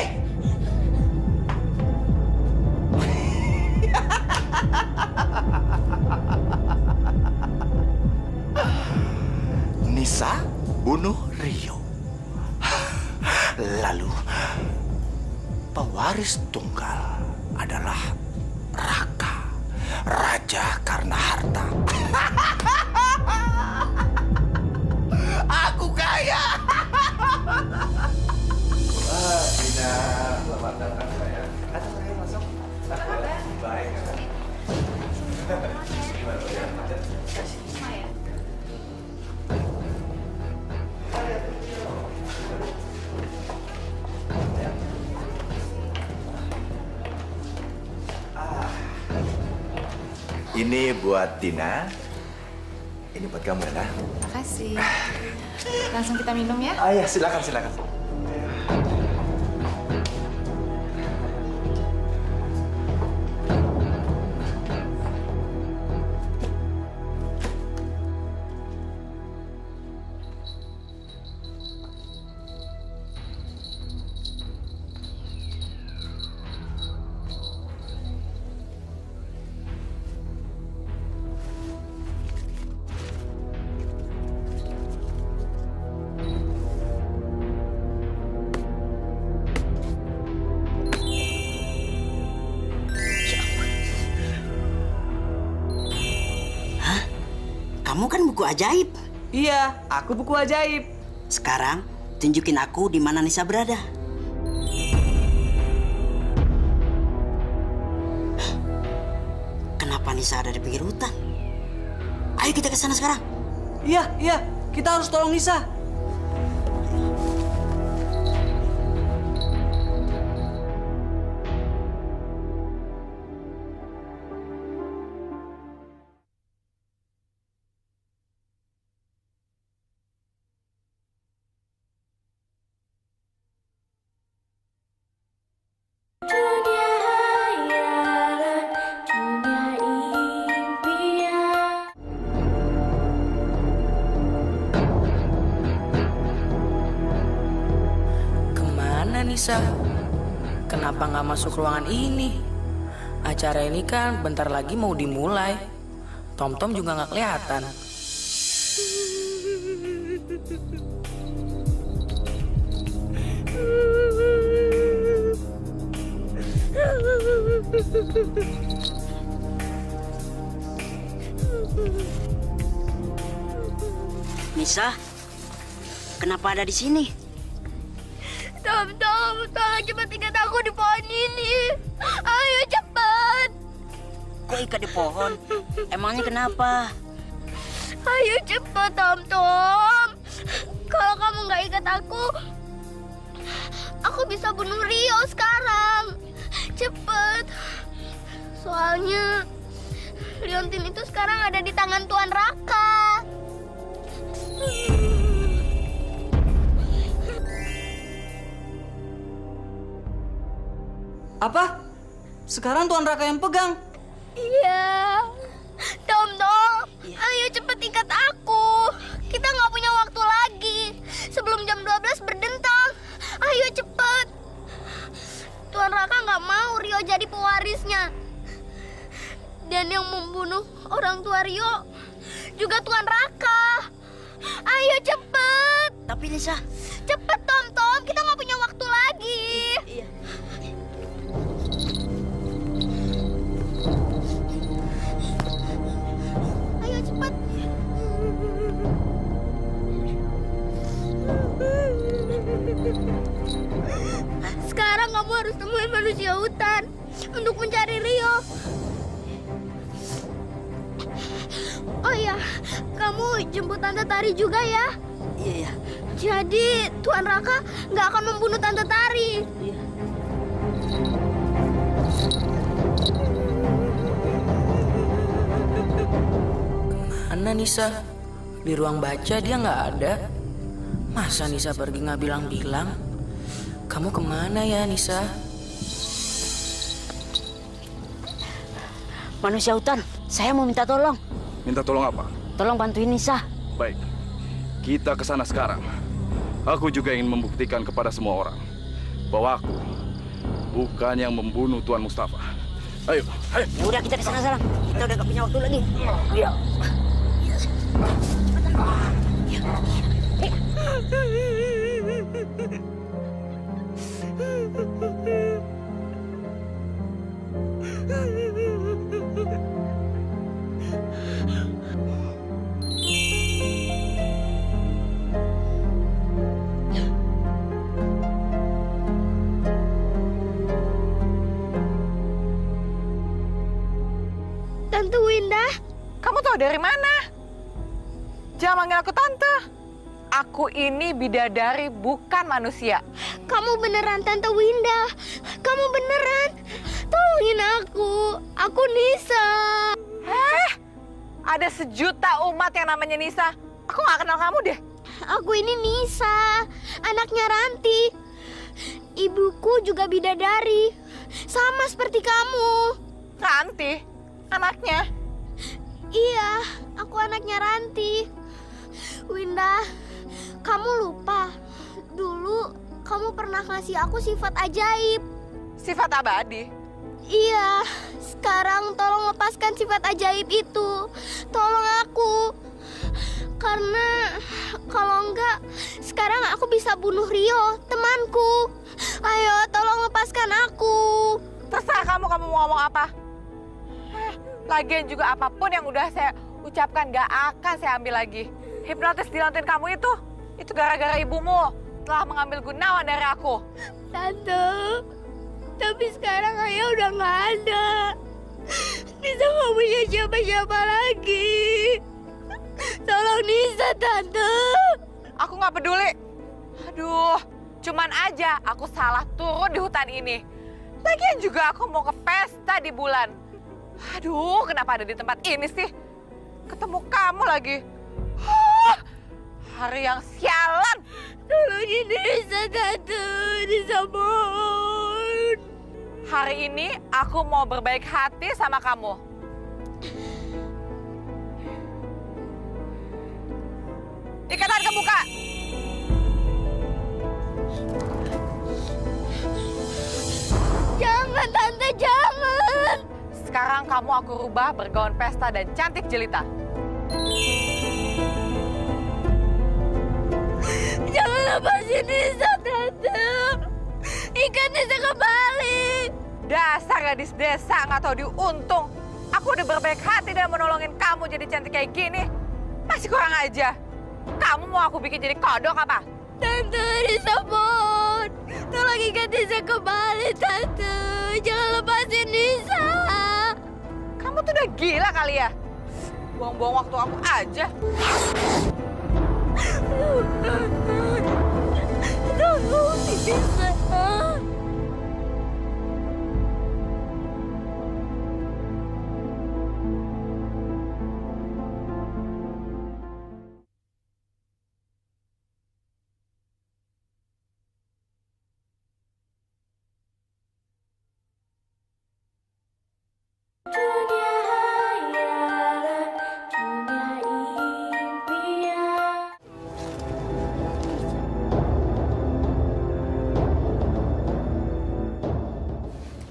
Nisa bunuh Rio. Lalu pewaris tunggal adalah Raka, raja karena harta. Aku kaya. Wah, Dina, selamat datang sayang. Ada saya masuk. Baik. Ini buat Dina. Ini buat kamu, Dina. Makasih. Langsung kita minum ya? Ah ya, silakan, silakan. Kamu kan buku ajaib. Iya, aku buku ajaib. Sekarang tunjukin aku di mana Nisa berada. Kenapa Nisa ada di pinggir hutan? Ayo kita ke sana sekarang. Iya, kita harus tolong Nisa. Nisa, kenapa nggak masuk ruangan ini? Acara ini kan bentar lagi mau dimulai. Tom-Tom juga nggak kelihatan. Nisa, kenapa ada di sini? Tom, tolong cepat ikat aku di pohon ini. Ayo cepat. Kok ikat di pohon? Emangnya kenapa? Ayo cepat, Tom. Kalau kamu nggak ikat aku bisa bunuh Rio sekarang. Cepet. Soalnya Liontin itu sekarang ada di tangan Tuan Raka. Apa? Sekarang Tuan Raka yang pegang? Iya. Tom, ayo cepet ikat aku. Kita nggak punya waktu lagi. Sebelum jam 12 berdentang. Ayo cepet. Tuan Raka nggak mau Rio jadi pewarisnya. Dan yang membunuh orang tua Rio juga Tuan Raka. Ayo cepet. Tapi Nisa. Cepet, Tom. Kita nggak punya waktu lagi. Iya. Ayo cepet. Sekarang kamu harus temuin manusia hutan untuk mencari Rio. Oh iya, kamu jemput Tante Tari juga ya? Iya. Jadi Tuan Raka nggak akan membunuh Tante Tari. Iya. Kemana Nisa? Di ruang baca dia nggak ada. Masa Nisa pergi nggak bilang-bilang? Kamu kemana ya Nisa? Manusia hutan, saya mau minta tolong. Minta tolong apa? Tolong bantuin Nisa. Baik, kita ke sana sekarang. Aku juga ingin membuktikan kepada semua orang bahwa aku bukan yang membunuh Tuan Mustafa. Ayo. Ya udah kita ke sana sekarang. Kita udah gak punya waktu lagi. Iya. Tante Winda, Kamu tahu dari mana? Jangan manggil aku tante. Aku ini bidadari, bukan manusia. kamu beneran Tante Winda. Kamu beneran. Tolongin aku. Aku Nisa. Ada sejuta umat yang namanya Nisa. Aku gak kenal kamu deh. Aku ini Nisa, anaknya Ranti. Ibuku juga bidadari, sama seperti kamu. Ranti? Anaknya? Iya, aku anaknya Ranti. Winda, kamu lupa. Dulu kamu pernah ngasih aku sifat ajaib. Sifat abadi? Iya, sekarang tolong lepaskan sifat ajaib itu. Tolong aku. Karena kalau enggak, sekarang aku bisa bunuh Rio, temanku. Ayo, tolong lepaskan aku. Terserah kamu mau ngomong apa. Lagian juga apapun yang udah saya ucapkan gak akan saya ambil lagi. Hipnotis di lantai kamu itu gara-gara ibumu telah mengambil Gunawan dari aku. Tante, tapi sekarang ayah udah nggak ada. Nisa nggak punya siapa-siapa lagi. Tolong Nisa, Tante. Aku nggak peduli. Aduh, cuman aja aku salah turun di hutan ini. Lagian juga aku mau ke pesta di bulan. Aduh, kenapa ada di tempat ini sih? Ketemu kamu lagi. Hari yang sialan. Tolongin Nisa, Tante. Nisa mohon. Hari ini aku mau berbaik hati sama kamu. Ikatan kebuka. Jangan, Tante, jangan. Sekarang kamu aku rubah bergaun pesta dan cantik jelita. Jangan lepasin Nisa, Tante. Ikan Nisa kembali. Dasar gadis desa nggak tahu diuntung. Aku udah berbaik hati dan menolongin kamu jadi cantik kayak gini. Masih kurang aja. Kamu mau aku bikin jadi kodok apa? Tante, Nisa mohon. Tolong ikan Nisa kembali, Tante. Jangan lepasin Nisa. Kamu tuh udah gila kali ya? Buang-buang waktu aku aja. Tolong Nisa.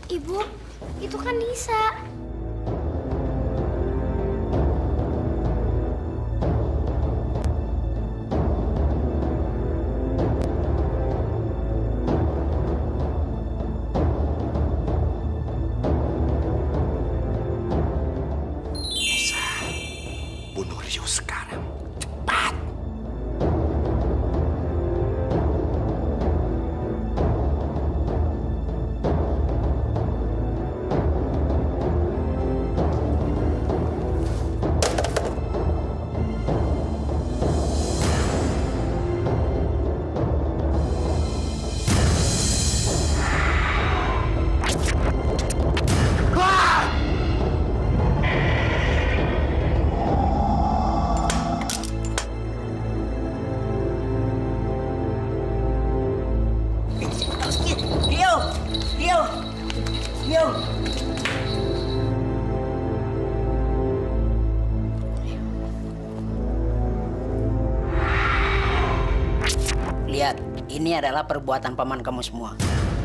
Ibu, itu kan Nisa. Nisa, bunuh Rio sekarang. Cepat! Lihat, ini adalah perbuatan paman kamu semua.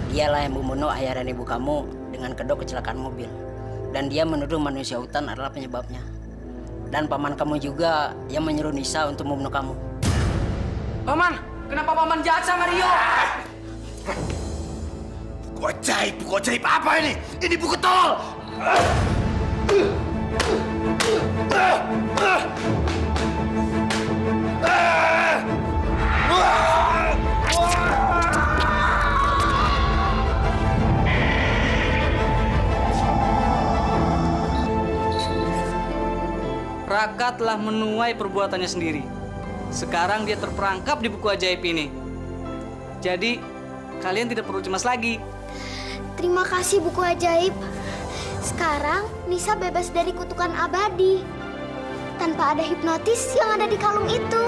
Dialah yang membunuh ayah dan ibu kamu dengan kedok kecelakaan mobil. Dan dia menuduh manusia hutan adalah penyebabnya. Dan paman kamu juga yang menyuruh Nisa untuk membunuh kamu. Paman, kenapa paman jahat sama Rio? Buku ajaib apa ini? Ini buku tol! Raka telah menuai perbuatannya sendiri. Sekarang dia terperangkap di buku ajaib ini. Jadi, kalian tidak perlu cemas lagi. Terima kasih buku ajaib. Sekarang Nisa bebas dari kutukan abadi. Tanpa ada hipnotis yang ada di kalung itu.